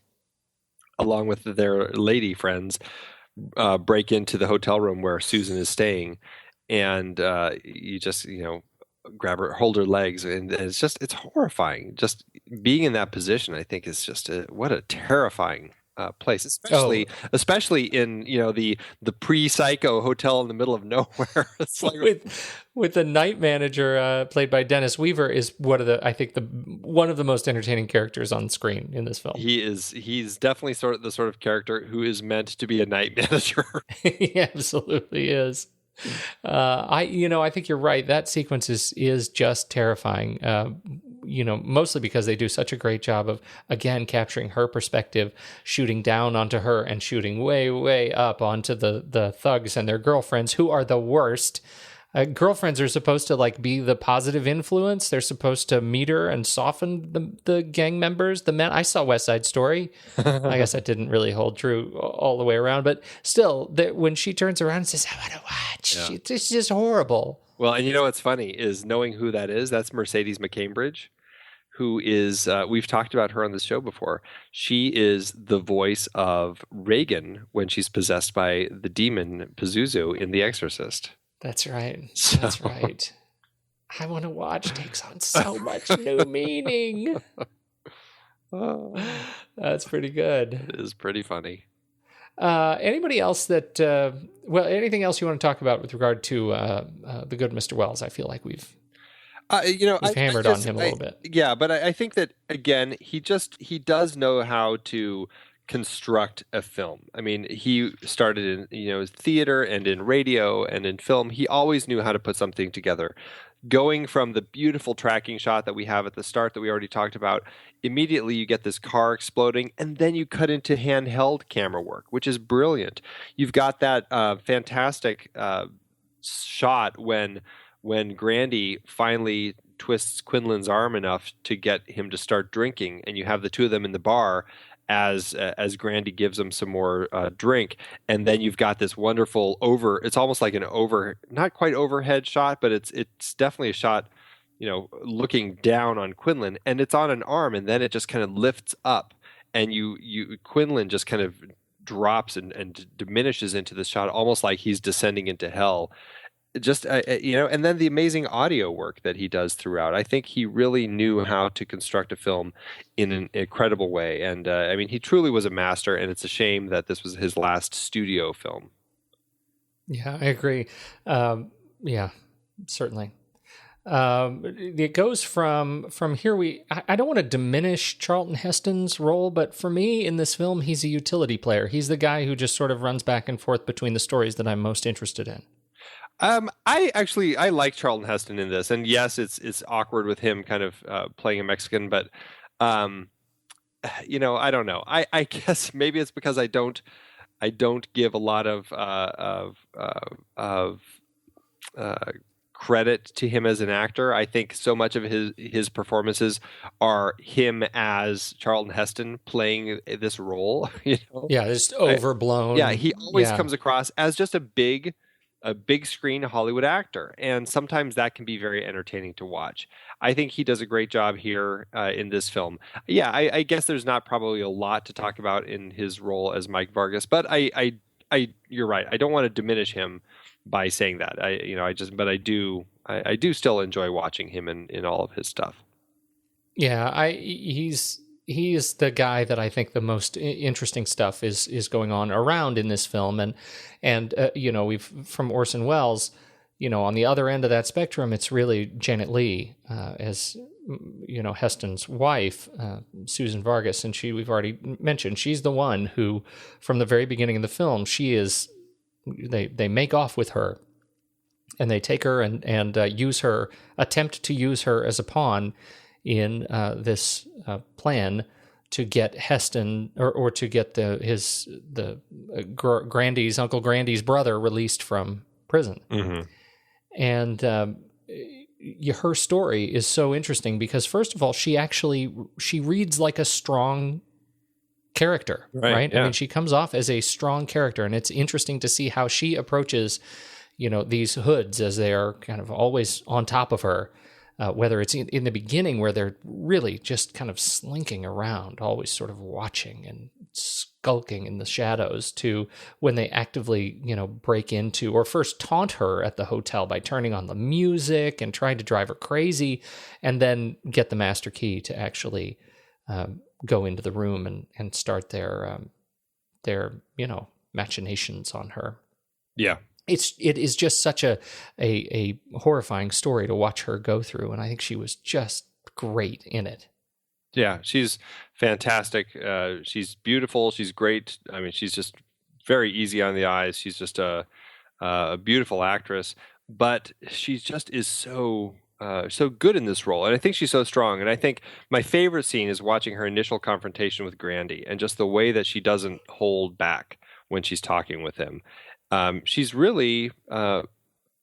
along with their lady friends, break into the hotel room where Susan is staying, and you just grab her, hold her legs, and it's horrifying. Just being in that position, I think, is just what a terrifying place, especially in the pre-psycho hotel in the middle of nowhere. It's like with the night manager played by Dennis Weaver is one of the most entertaining characters on screen in this film. He's definitely the sort of character who is meant to be a night manager. He absolutely is. I think you're right. That sequence is just terrifying. Mostly because they do such a great job of, again, capturing her perspective, shooting down onto her and shooting way, way up onto the thugs and their girlfriends, who are the worst. Girlfriends are supposed to be the positive influence. They're supposed to meter and soften the gang members, the men. I saw West Side Story. I guess that didn't really hold true all the way around, but still, when she turns around and says, "I want to watch," it's just horrible. Well, and what's funny is knowing who that is. That's Mercedes McCambridge, who is, we've talked about her on this show before. She is the voice of Reagan when she's possessed by the demon Pazuzu in The Exorcist. That's right. That's right. I want to watch takes on so much new meaning. That's pretty good. It is pretty funny. Anybody else that, anything else you want to talk about with regard to the good Mr. Wells? I feel like we've hammered on him a little bit. Yeah, but I think that, again, he does know how to construct a film. I mean, he started in theater and in radio and in film. He always knew how to put something together. Going from the beautiful tracking shot that we have at the start that we already talked about, immediately you get this car exploding, and then you cut into handheld camera work, which is brilliant. You've got that fantastic shot when Grandy finally twists Quinlan's arm enough to get him to start drinking, and you have the two of them in the bar as Grandy gives him some more drink, and then you've got this wonderful it's almost like not quite overhead shot, but it's definitely a shot, looking down on Quinlan, and it's on an arm, and then it just kind of lifts up, and Quinlan just kind of drops and diminishes into this shot, almost like he's descending into hell. just and then the amazing audio work that he does throughout. I think he really knew how to construct a film in an incredible way, and he truly was a master. And it's a shame that this was his last studio film. Yeah, I agree. Yeah, certainly. It goes from here. I don't want to diminish Charlton Heston's role, but for me in this film, he's a utility player. He's the guy who just sort of runs back and forth between the stories that I'm most interested in. I like Charlton Heston in this, and yes, it's awkward with him kind of playing a Mexican, but I don't know. I guess maybe it's because I don't give a lot of credit to him as an actor. I think so much of his performances are him as Charlton Heston playing this role. Yeah, just overblown. He always comes across as just a big screen Hollywood actor, and sometimes that can be very entertaining to watch. I think he does a great job here in this film. Yeah, I guess there's not probably a lot to talk about in his role as Mike Vargas, but I you're right. I don't want to diminish him by saying that. I do still enjoy watching him in all of his stuff. Yeah, he is the guy that I think the most interesting stuff is going on around in this film, and we've from Orson Welles, on the other end of that spectrum, it's really Janet Leigh as Heston's wife, Susan Vargas, and we've already mentioned she's the one who, from the very beginning of the film, they make off with her, and they take her and attempt to use her as a pawn in this plan to get Heston or to get Uncle Grandy's brother released from prison. Mm-hmm. And her story is so interesting because, first of all, she reads like a strong character, right? Yeah. She comes off as a strong character, and it's interesting to see how she approaches, these hoods as they are kind of always on top of her, whether it's in the beginning where they're really just kind of slinking around, always sort of watching and skulking in the shadows, to when they actively, break into or first taunt her at the hotel by turning on the music and trying to drive her crazy, and then get the master key to actually go into the room and start their machinations on her. Yeah. It is just such a horrifying story to watch her go through, and I think she was just great in it. Yeah, she's fantastic. She's beautiful. She's great. She's just very easy on the eyes. She's just a beautiful actress, but she just is so good in this role, and I think she's so strong. And I think my favorite scene is watching her initial confrontation with Grandy, and just the way that she doesn't hold back when she's talking with him. She's really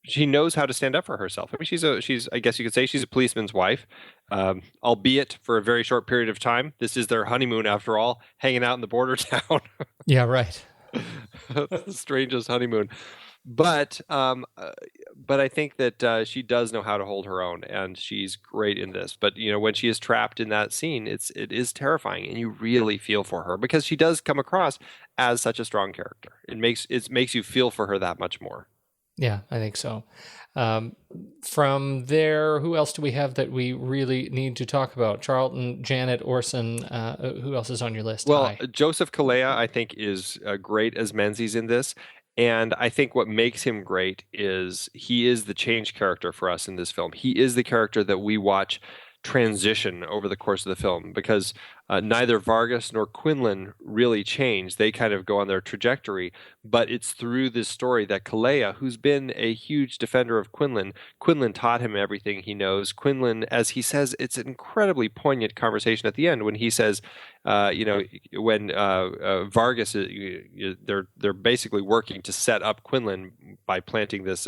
she knows how to stand up for herself. She's I guess you could say she's a policeman's wife, albeit for a very short period of time. This is their honeymoon after all, hanging out in the border town. Yeah, right. The strangest honeymoon. But I think that she does know how to hold her own, and she's great in this. But when she is trapped in that scene, it is terrifying, and you really feel for her because she does come across as such a strong character. It makes you feel for her that much more. Yeah, I think so. From there, who else do we have that we really need to talk about? Charlton, Janet, Orson. Who else is on your list? Well, Joseph Calleia, I think, is great as Menzies in this. And I think what makes him great is he is the change character for us in this film. He is the character that we watch transition over the course of the film, because neither Vargas nor Quinlan really change. They kind of go on their trajectory, but it's through this story that Calleia, who's been a huge defender of Quinlan taught him everything he knows. Quinlan, as he says, it's an incredibly poignant conversation at the end when he says, when Vargas, they're basically working to set up Quinlan by planting this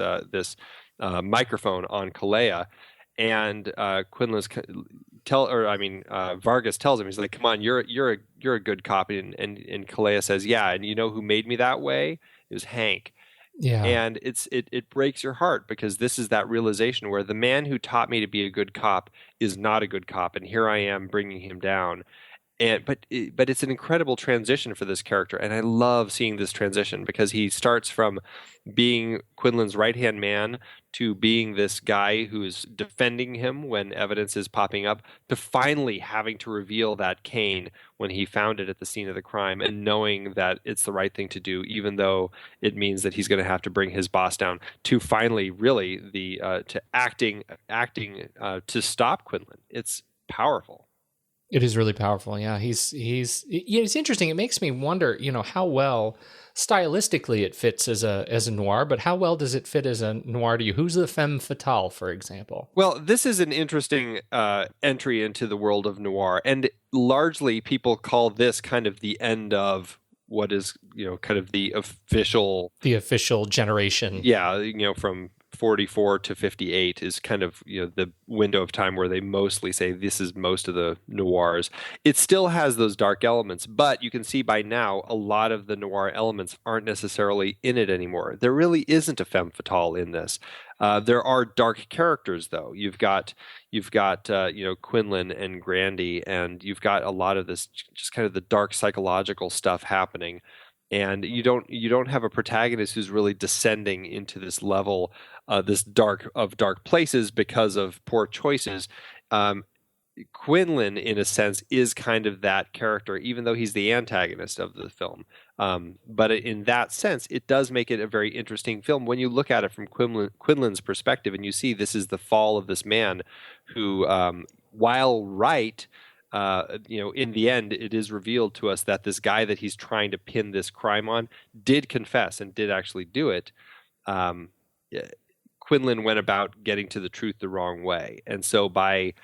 microphone on Calleia. And Vargas tells him, he's like, "Come on, you're a good cop." And Calleia says, "Yeah, and you know who made me that way? It was Hank." Yeah. And it breaks your heart, because this is that realization where the man who taught me to be a good cop is not a good cop, and here I am bringing him down. But it's an incredible transition for this character, and I love seeing this transition because he starts from being Quinlan's right-hand man to being this guy who's defending him when evidence is popping up, to finally having to reveal that cane when he found it at the scene of the crime, and knowing that it's the right thing to do, even though it means that he's going to have to bring his boss down, to finally really to acting to stop Quinlan. It's powerful. It is really powerful. Yeah, it's interesting. It makes me wonder, how well stylistically it fits as a noir, but how well does it fit as a noir to you? Who's the femme fatale, for example? Well, this is an interesting entry into the world of noir, and largely people call this kind of the end of what is, kind of the official generation. Yeah, from 44 to 58 is kind of the window of time where they mostly say this is most of the noirs. It still has those dark elements, but you can see by now a lot of the noir elements aren't necessarily in it anymore. There really isn't a femme fatale in this. There are dark characters, though. You've got Quinlan and Grandy, and you've got a lot of this just kind of the dark psychological stuff happening. And you don't have a protagonist who's really descending into this level, this dark places because of poor choices. Quinlan, in a sense, is kind of that character, even though he's the antagonist of the film. But in that sense, it does make it a very interesting film when you look at it from Quinlan's perspective, and you see this is the fall of this man who, while right. In the end, it is revealed to us that this guy that he's trying to pin this crime on did confess and did actually do it. Quinlan went about getting to the truth the wrong way. And so by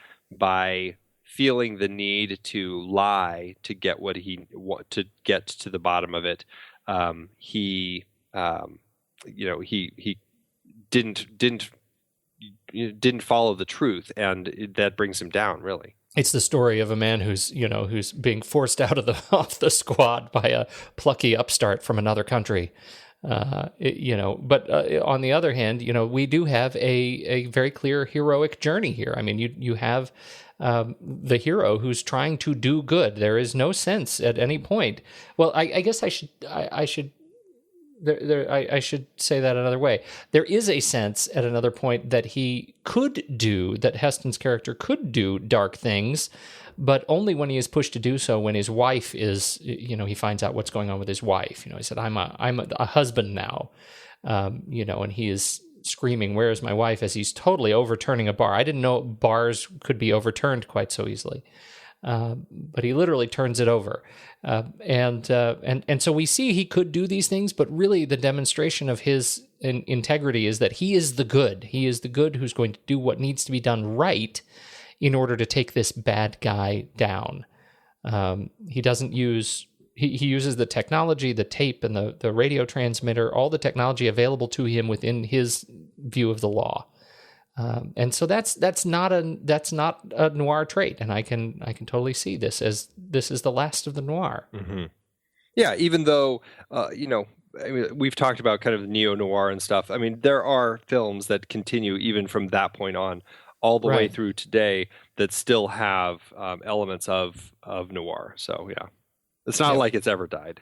feeling the need to lie to get to get to the bottom of it, he didn't follow the truth, and that brings him down, really. It's the story of a man who's being forced out of off the squad by a plucky upstart from another country. But on the other hand, we do have a very clear heroic journey here. I mean, you have the hero who's trying to do good. There is no sense at any point. Well, I guess I should say that another way. There is a sense at another point that that Heston's character could do dark things, but only when he is pushed to do so when his wife is, he finds out what's going on with his wife. He said, I'm a husband now, and he is screaming, "Where is my wife?" as he's totally overturning a bar. I didn't know bars could be overturned quite so easily. But he literally turns it over. And so we see he could do these things, but really the demonstration of his integrity is that he is the good. He is the good who's going to do what needs to be done right in order to take this bad guy down. He doesn't use... He uses the technology, the tape and the radio transmitter, all the technology available to him within his view of the law. And so that's not a noir trait, and I can totally see this as this is the last of the noir. Mm-hmm. Yeah, even though we've talked about kind of neo noir and stuff. I mean, there are films that continue even from that point on, all the way through today, that still have elements of noir. So yeah, it's not like it's ever died.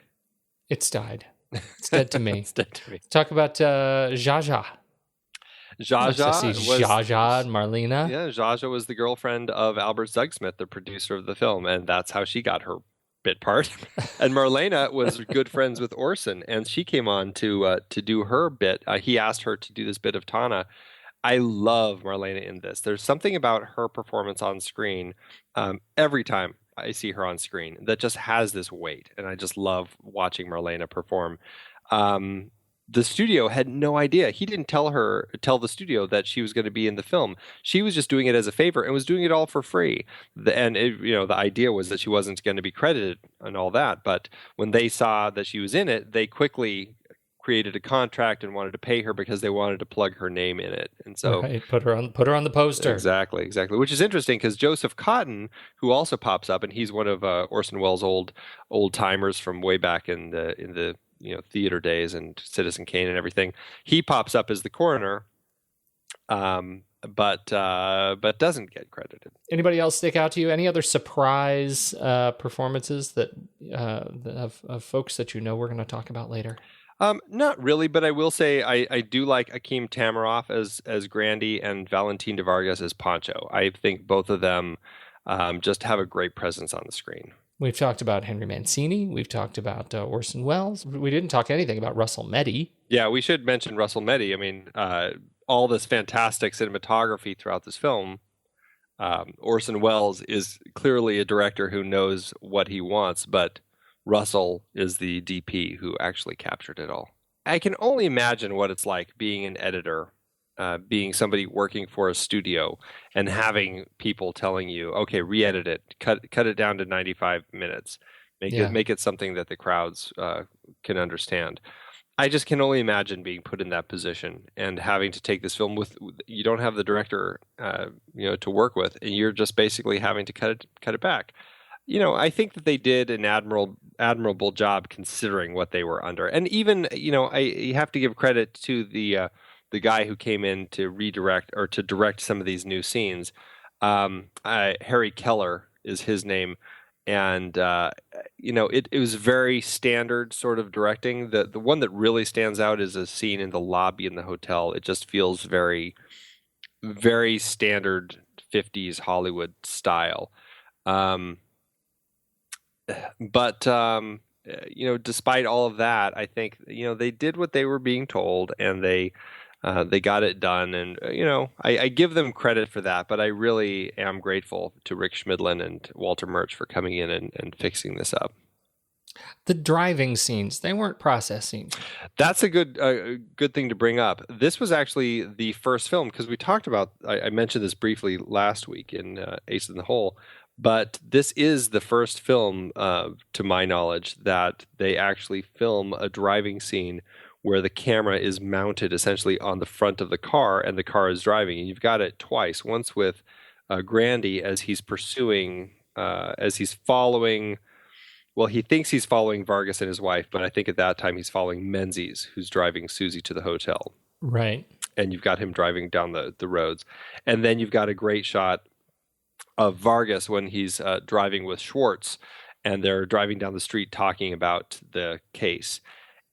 It's died. It's dead to me. It's dead to me. Talk about Zsa. Zsa and Marlena. Yeah, Zsa was the girlfriend of Albert Zugsmith, the producer of the film, and that's how she got her bit part. And Marlena was good friends with Orson, and she came on to do her bit. He asked her to do this bit of Tana. I love Marlena in this. There's something about her performance on screen every time I see her on screen that just has this weight, and I just love watching Marlena perform. The studio had no idea. He didn't tell the studio that she was going to be in the film. She was just doing it as a favor and was doing it all for free. The idea was that she wasn't going to be credited and all that. But when they saw that she was in it, they quickly created a contract and wanted to pay her because they wanted to plug her name in it. And so put her on the poster. Exactly. Which is interesting because Joseph Cotten, who also pops up, and he's one of Orson Welles' old timers from way back in the theater days and Citizen Kane and everything. He pops up as the coroner, but doesn't get credited. Anybody else stick out to you? Any other surprise performances that of folks that we're going to talk about later? Not really, but I will say I do like Akim Tamiroff as Grandy and Valentin de Vargas as Pancho. I think both of them just have a great presence on the screen. We've talked about Henry Mancini. We've talked about Orson Welles. We didn't talk anything about Russell Metty. Yeah, we should mention Russell Metty. I mean, all this fantastic cinematography throughout this film. Orson Welles is clearly a director who knows what he wants, but Russell is the DP who actually captured it all. I can only imagine what it's like being an editor, being somebody working for a studio and having people telling you, okay, re-edit it, cut it down to 95 minutes, make it something that the crowds can understand. I just can only imagine being put in that position and having to take this film with, you don't have the director, to work with, and you're just basically having to cut it back. I think that they did an admirable job considering what they were under. And even, you have to give credit to the guy who came in to redirect or to direct some of these new scenes. Harry Keller is his name. And, it was very standard sort of directing. The one that really stands out is a scene in the lobby in the hotel. It just feels very, very standard 50s Hollywood style. But despite all of that, I think, they did what they were being told, and they got it done. And, I give them credit for that, but I really am grateful to Rick Schmidlin and Walter Murch for coming in and fixing this up. The driving scenes, they weren't process scenes. That's a good thing to bring up. This was actually the first film, because we talked about, I mentioned this briefly last week in Ace in the Hole, but this is the first film, to my knowledge, that they actually film a driving scene where the camera is mounted essentially on the front of the car and the car is driving. And you've got it twice. Once with Grandy as he's pursuing, as he's following, well, he thinks he's following Vargas and his wife, but I think at that time he's following Menzies, who's driving Susie to the hotel. Right. And you've got him driving down the roads. And then you've got a great shot of Vargas when he's driving with Schwartz, and they're driving down the street talking about the case.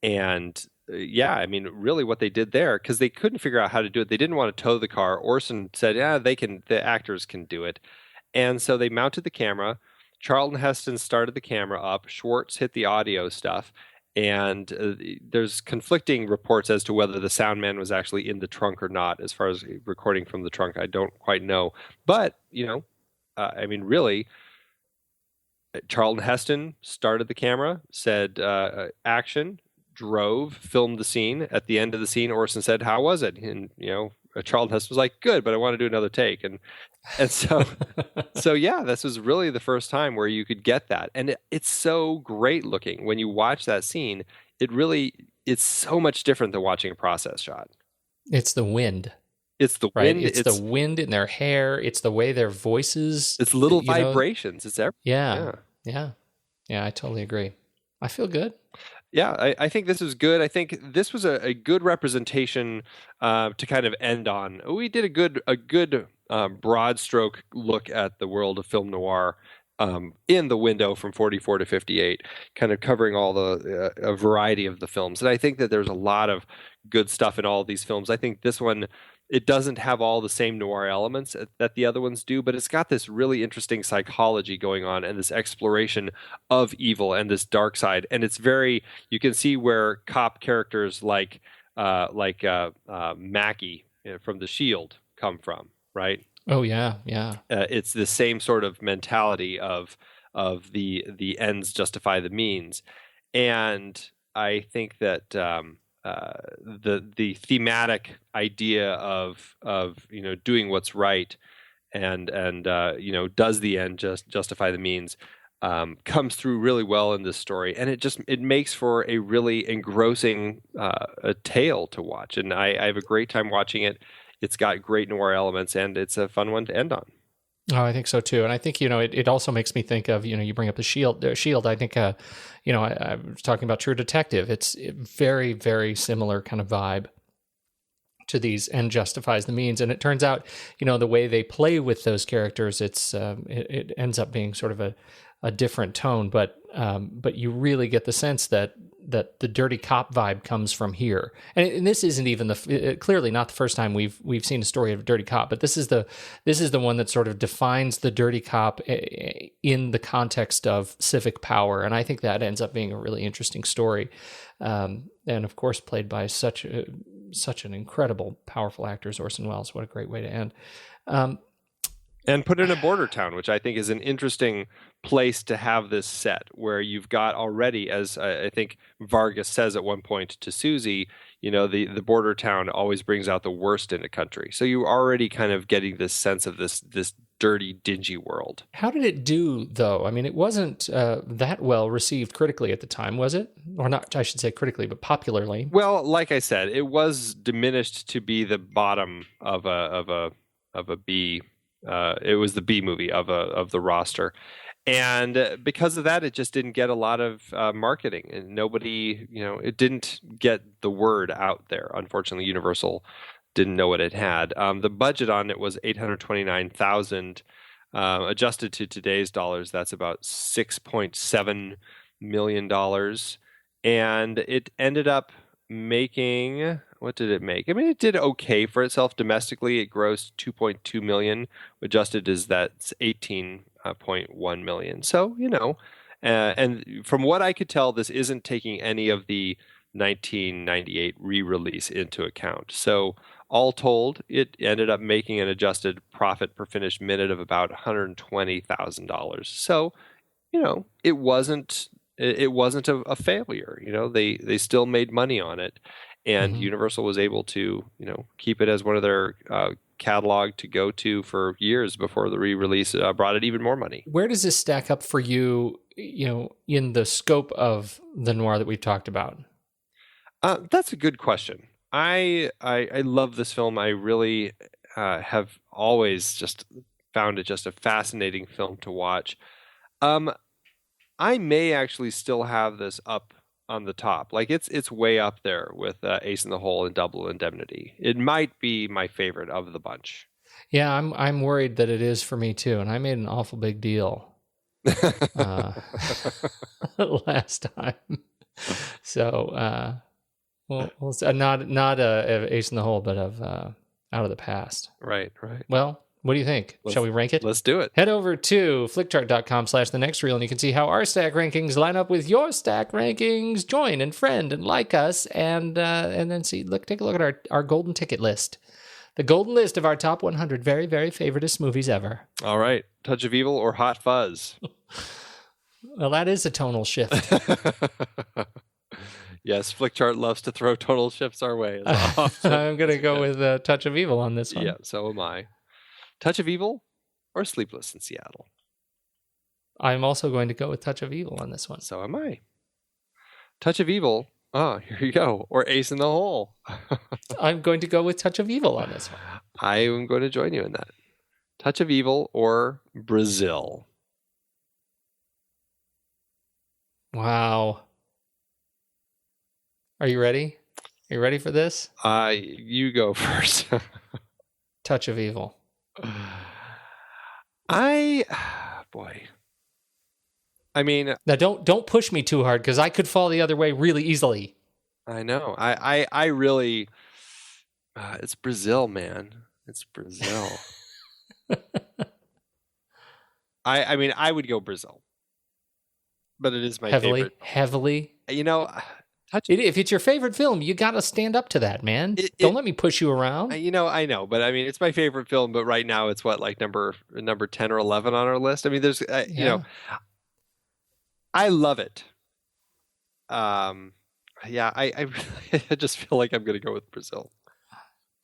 And really what they did there, because they couldn't figure out how to do it. They didn't want to tow the car. Orson said, the actors can do it. And so they mounted the camera. Charlton Heston started the camera up. Schwartz hit the audio stuff. And there's conflicting reports as to whether the sound man was actually in the trunk or not. As far as recording from the trunk, I don't quite know. But, really, Charlton Heston started the camera, said action, drove, filmed the scene. At the end of the scene, Orson said, "How was it?" And Charlton Heston was like, "Good, but I want to do another take." And so this was really the first time where you could get that, and it's so great looking when you watch that scene. It's so much different than watching a process shot. It's the wind. It's the right? wind. It's the wind in their hair. It's the way their voices. It's little vibrations. It's everything. Yeah. I totally agree. I feel good. Yeah, I think this is good. I think this was a good representation to kind of end on. We did a good broad stroke look at the world of film noir in the window from 44 to 58, kind of covering all a variety of the films. And I think that there's a lot of good stuff in all of these films. I think this one, it doesn't have all the same noir elements that the other ones do, but it's got this really interesting psychology going on and this exploration of evil and this dark side. And it's you can see where cop characters like Mackie from The Shield come from, right? Oh yeah. It's the same sort of mentality of the ends justify the means. And I think that the thematic idea of doing what's right and does the end justify the means comes through really well in this story, and it makes for a really engrossing a tale to watch, and I have a great time watching it. It's got great noir elements, and it's a fun one to end on. Oh, I think so too, and I think it also makes me think of you bring up the Shield. I think I was talking about True Detective. It's very very similar kind of vibe to these end justifies the means. And it turns out, the way they play with those characters, it ends up being sort of a different tone. But you really get the sense that the dirty cop vibe comes from here. And this isn't even clearly not the first time we've seen a story of a dirty cop, but this is the one that sort of defines the dirty cop in the context of civic power. And I think that ends up being a really interesting story. And of course, played by such an incredible, powerful actor as Orson Welles. What a great way to end. And put in a border town, which I think is an interesting place to have this set, where you've got already, as I think Vargas says at one point to Susie, the border town always brings out the worst in a country. So you're already kind of getting this sense of this dirty, dingy world. How did it do, though? I mean, it wasn't that well received critically at the time, was it? Or not, I should say critically, but popularly. Well, like I said, it was diminished to be the bottom of a B. It was the B movie of the roster, and because of that, it just didn't get a lot of marketing, and nobody, it didn't get the word out there. Unfortunately, Universal didn't know what it had. The budget on it was $829,000, adjusted to today's dollars. That's about $6.7 million, and it ended up making. What did it make? I mean, it did okay for itself domestically. It grossed $2.2 million. Adjusted as that's $18.1 million. So, and from what I could tell, this isn't taking any of the 1998 re-release into account. So all told, it ended up making an adjusted profit per finished minute of about $120,000. So, it wasn't a failure. They still made money on it. And Universal was able to, keep it as one of their catalog to go to for years before the re-release brought it even more money. Where does this stack up for you, in the scope of the noir that we've talked about? That's a good question. I love this film. I really have always just found it just a fascinating film to watch. I may actually still have this up on the top. Like it's way up there with Ace in the Hole and Double Indemnity. It might be my favorite of the bunch. Yeah, I'm worried that it is for me too, and I made an awful big deal last time. So, not Ace in the Hole, but of Out of the Past. Right. Well, what do you think? Shall we rank it? Let's do it. Head over to flickchart.com/thenextreel and you can see how our stack rankings line up with your stack rankings. Join and friend and like us and then take a look at our golden ticket list. The golden list of our top 100 very, very favoriteest movies ever. All right. Touch of Evil or Hot Fuzz? Well, that is a tonal shift. Yes, Flickchart loves to throw tonal shifts our way. I'm going to go with Touch of Evil on this one. Yeah, so am I. Touch of Evil or Sleepless in Seattle? I'm also going to go with Touch of Evil on this one. So am I. Touch of Evil. Oh, here you go. Or Ace in the Hole. I'm going to go with Touch of Evil on this one. I am going to join you in that. Touch of Evil or Brazil? Wow. Are you ready? Are you ready for this? You go first. Touch of Evil. Boy. I mean, now don't push me too hard because I could fall the other way really easily. I know. I really. It's Brazil, man. It's Brazil. I mean, I would go Brazil, but it is my favorite. Heavily. If it's your favorite film, you got to stand up to that, man. Don't let me push you around. I know, but I mean, it's my favorite film. But right now, it's what, like number 10 or 11 on our list. I mean, there's, I love it. I just feel like I'm going to go with Brazil.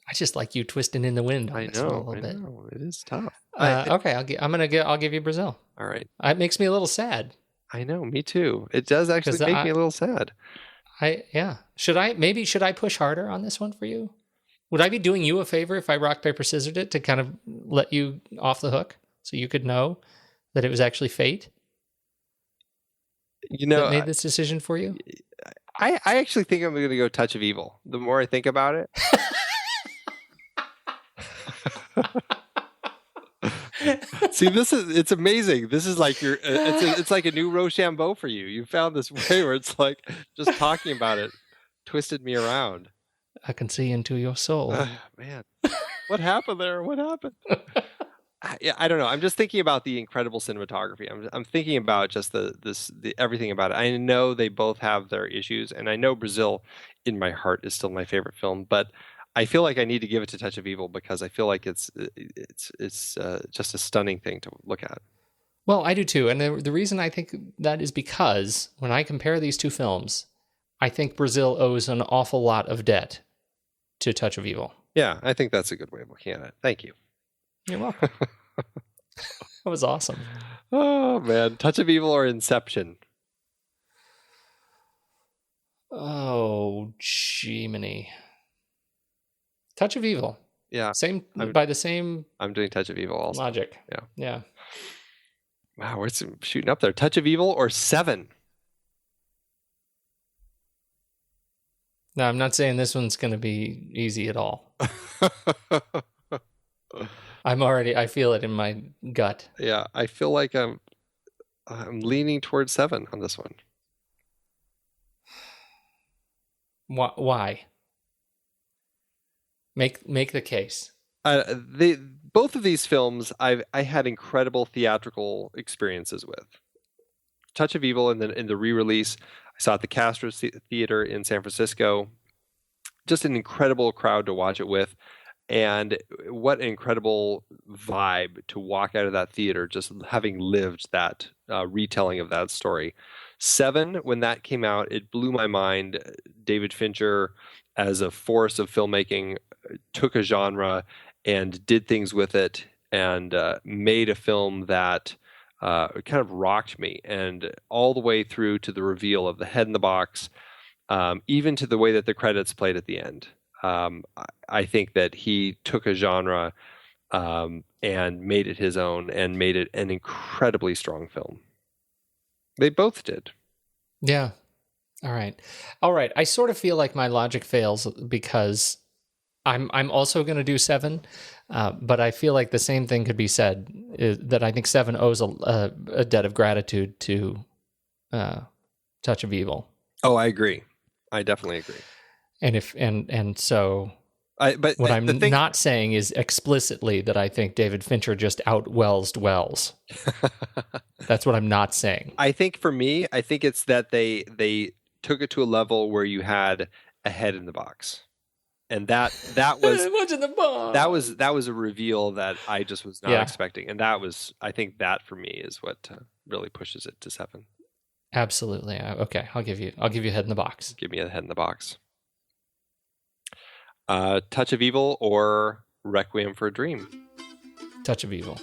I just like you twisting in the wind. I know. It is tough. Okay, I'll give you Brazil. All right. It makes me a little sad. I know. Me too. It does actually make me a little sad. Should I push harder on this one for you? Would I be doing you a favor if I rock, paper, scissored it to kind of let you off the hook so you could know that it was actually fate? That made this decision for you? I actually think I'm going to go Touch of Evil. The more I think about it. See, it's amazing. This is like it's like a new Rochambeau for you. You found this way where it's like just talking about it twisted me around. I can see into your soul. Man, what happened there? What happened? I don't know. I'm just thinking about the incredible cinematography. I'm thinking about just the everything about it. I know they both have their issues, and I know Brazil, in my heart, is still my favorite film. But I feel like I need to give it to Touch of Evil because I feel like it's just a stunning thing to look at. Well, I do too, and the reason I think that is because when I compare these two films, I think Brazil owes an awful lot of debt to Touch of Evil. Yeah, I think that's a good way of looking at it. Thank you. You're welcome. That was awesome. Oh, man. Touch of Evil or Inception? Oh, Jiminy. Touch of Evil. Yeah. By the same... I'm doing Touch of Evil also. Logic. Yeah. Wow, we're shooting up there. Touch of Evil or Seven? No, I'm not saying this one's going to be easy at all. I feel it in my gut. Yeah, I feel like I'm leaning towards Seven on this one. Why? Make the case. Both of these films I had incredible theatrical experiences with. Touch of Evil in the re-release, I saw it at the Castro Theater in San Francisco. Just an incredible crowd to watch it with. And what an incredible vibe to walk out of that theater just having lived that retelling of that story. Seven, when that came out, it blew my mind. David Fincher, as a force of filmmaking, took a genre and did things with it and made a film that kind of rocked me. And all the way through to the reveal of the head in the box, even to the way that the credits played at the end. I think that he took a genre and made it his own and made it an incredibly strong film. They both did. Yeah. All right. I sort of feel like my logic fails because I'm also going to do Seven, but I feel like the same thing could be said that I think Seven owes a debt of gratitude to Touch of Evil. Oh, I agree. I definitely agree. And so what I'm not saying is explicitly that I think David Fincher just out-Wells'd Wells. That's what I'm not saying. I think for me, it's that they took it to a level where you had a head in the box. And that was what's in the box? That was a reveal that I just was not expecting. And I think that for me is what really pushes it to Seven. Absolutely. Okay, I'll give you a head in the box. Give me a head in the box. Touch of Evil or Requiem for a Dream? Touch of Evil.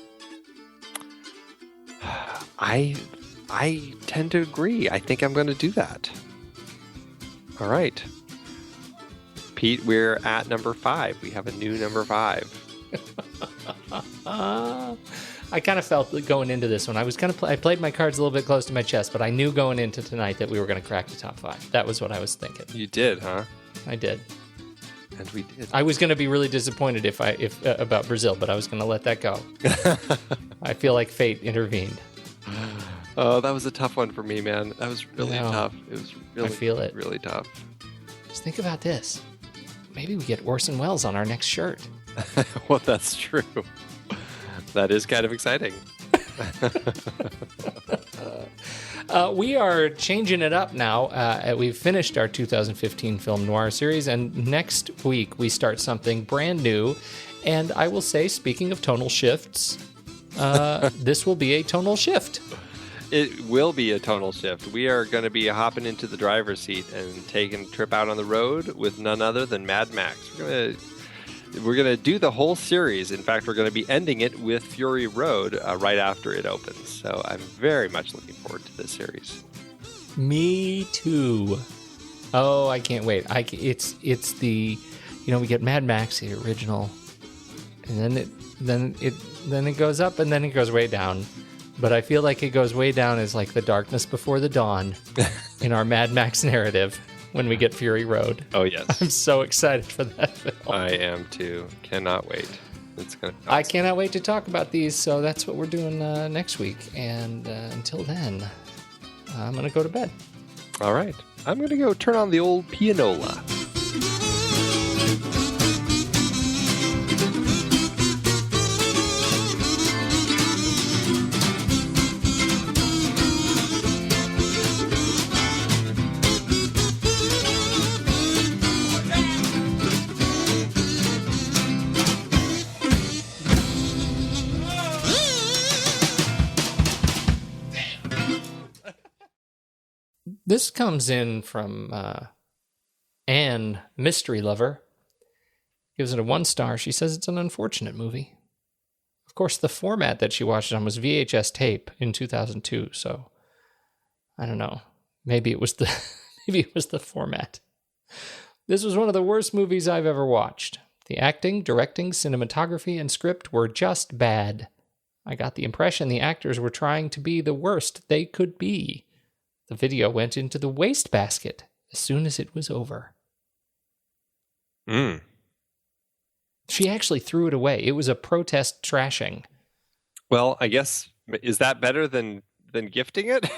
I tend to agree. I think I'm going to do that. All right. Pete, we're at number 5. We have a new number 5. I kind of felt going into this one. I played my cards a little bit close to my chest, but I knew going into tonight that we were going to crack the top 5. That was what I was thinking. You did, huh? I did. And we did. I was going to be really disappointed if about Brazil, but I was going to let that go. I feel like fate intervened. Oh, that was a tough one for me, man. That was really tough. It was really, I feel it. Really tough. Just think about this. Maybe we get Orson Welles on our next shirt. Well, that's true. That is kind of exciting. We are changing it up now. We've finished our 2015 film noir series, and next week we start something brand new. And I will say, speaking of tonal shifts, this will be a tonal shift. It will be a tonal shift. We are going to be hopping into the driver's seat and taking a trip out on the road with none other than Mad Max. We're going to do the whole series. In fact, we're going to be ending it with Fury Road right after it opens. So I'm very much looking forward to this series. Me too. Oh, I can't wait. It's the, we get Mad Max, the original, and then it goes up and then it goes way down. But I feel like it goes way down as like the darkness before the dawn in our Mad Max narrative when we get Fury Road. Oh, yes. I'm so excited for that film. I am too. Cannot wait. It's gonna. I cannot wait to talk about these. So that's what we're doing next week. And until then, I'm going to go to bed. All right. I'm going to go turn on the old pianola. This comes in from Anne, Mystery Lover. Gives it a 1 star. She says it's an unfortunate movie. Of course, the format that she watched it on was VHS tape in 2002. So I don't know. Maybe it was the format. This was one of the worst movies I've ever watched. The acting, directing, cinematography, and script were just bad. I got the impression the actors were trying to be the worst they could be. The video went into the wastebasket as soon as it was over. She actually threw it away. It was a protest trashing. Well, I guess, is that better than gifting it?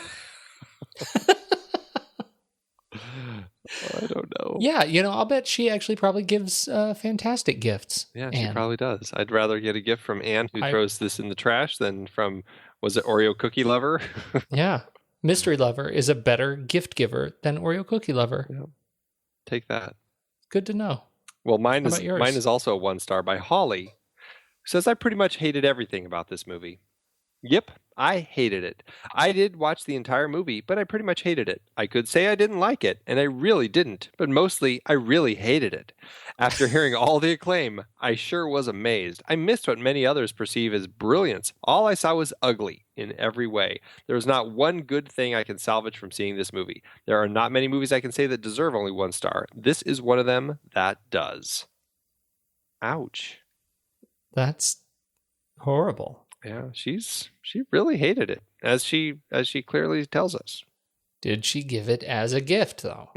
I don't know. Yeah, I'll bet she actually probably gives fantastic gifts. Yeah, she probably does. I'd rather get a gift from Anne, who throws this in the trash, than from, was it Oreo Cookie Lover? Yeah. Mystery Lover is a better gift giver than Oreo Cookie Lover. Yeah. Take that. Good to know. Well, mine is also a 1 star by Holly, who says, I pretty much hated everything about this movie. Yep, I hated it. I did watch the entire movie, but I pretty much hated it. I could say I didn't like it, and I really didn't, but mostly I really hated it. After hearing all the acclaim, I sure was amazed. I missed what many others perceive as brilliance. All I saw was ugly in every way. There was not one good thing I can salvage from seeing this movie. There are not many movies I can say that deserve only 1 star. This is one of them that does. Ouch. That's horrible. Yeah, she really hated it, as she clearly tells us. Did she give it as a gift, though?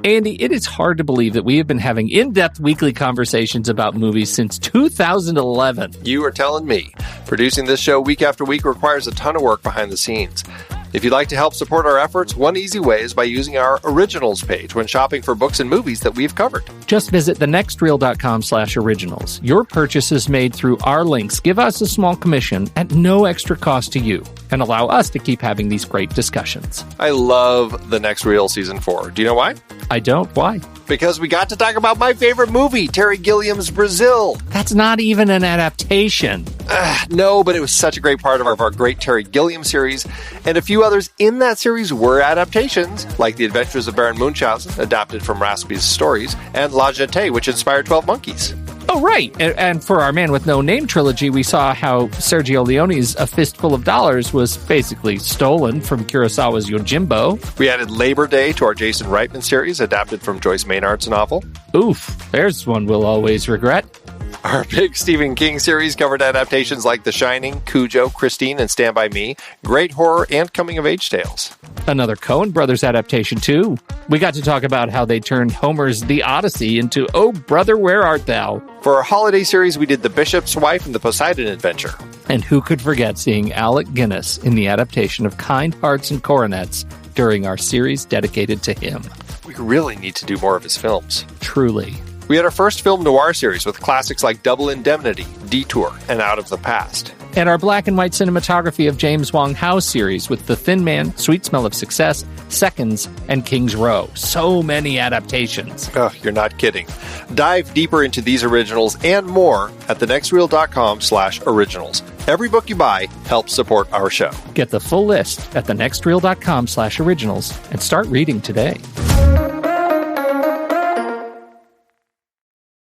Andy, it is hard to believe that we have been having in-depth weekly conversations about movies since 2011. You are telling me. Producing this show week after week requires a ton of work behind the scenes. If you'd like to help support our efforts, one easy way is by using our Originals page when shopping for books and movies that we've covered. Just visit thenextreel.com/originals. Your purchases made through our links give us a small commission at no extra cost to you and allow us to keep having these great discussions. I love The Next Reel Season 4. Do you know why? I don't. Why? Because we got to talk about my favorite movie, Terry Gilliam's Brazil. That's not even an adaptation. No, but it was such a great part of our great Terry Gilliam series, and a few others in that series were adaptations, like The Adventures of Baron Munchausen, adapted from Raspi's stories, and La Jetée, which inspired 12 Monkeys. Oh, right. And for our Man with No Name trilogy, we saw how Sergio Leone's A Fistful of Dollars was basically stolen from Kurosawa's Yojimbo. We added Labor Day to our Jason Reitman series, adapted from Joyce Maynard's novel. Oof, there's one we'll always regret. Our big Stephen King series covered adaptations like The Shining, Cujo, Christine, and Stand By Me, great horror and coming-of-age tales. Another Coen Brothers adaptation, too. We got to talk about how they turned Homer's The Odyssey into Oh, Brother, Where Art Thou? For our holiday series, we did The Bishop's Wife and The Poseidon Adventure. And who could forget seeing Alec Guinness in the adaptation of Kind Hearts and Coronets during our series dedicated to him. We really need to do more of his films. Truly. We had our first film noir series with classics like Double Indemnity, Detour, and Out of the Past. And our black and white cinematography of James Wong Howe series with The Thin Man, Sweet Smell of Success, Seconds, and King's Row. So many adaptations. Oh, you're not kidding. Dive deeper into these originals and more at thenextreel.com/originals. Every book you buy helps support our show. Get the full list at thenextreel.com/originals and start reading today.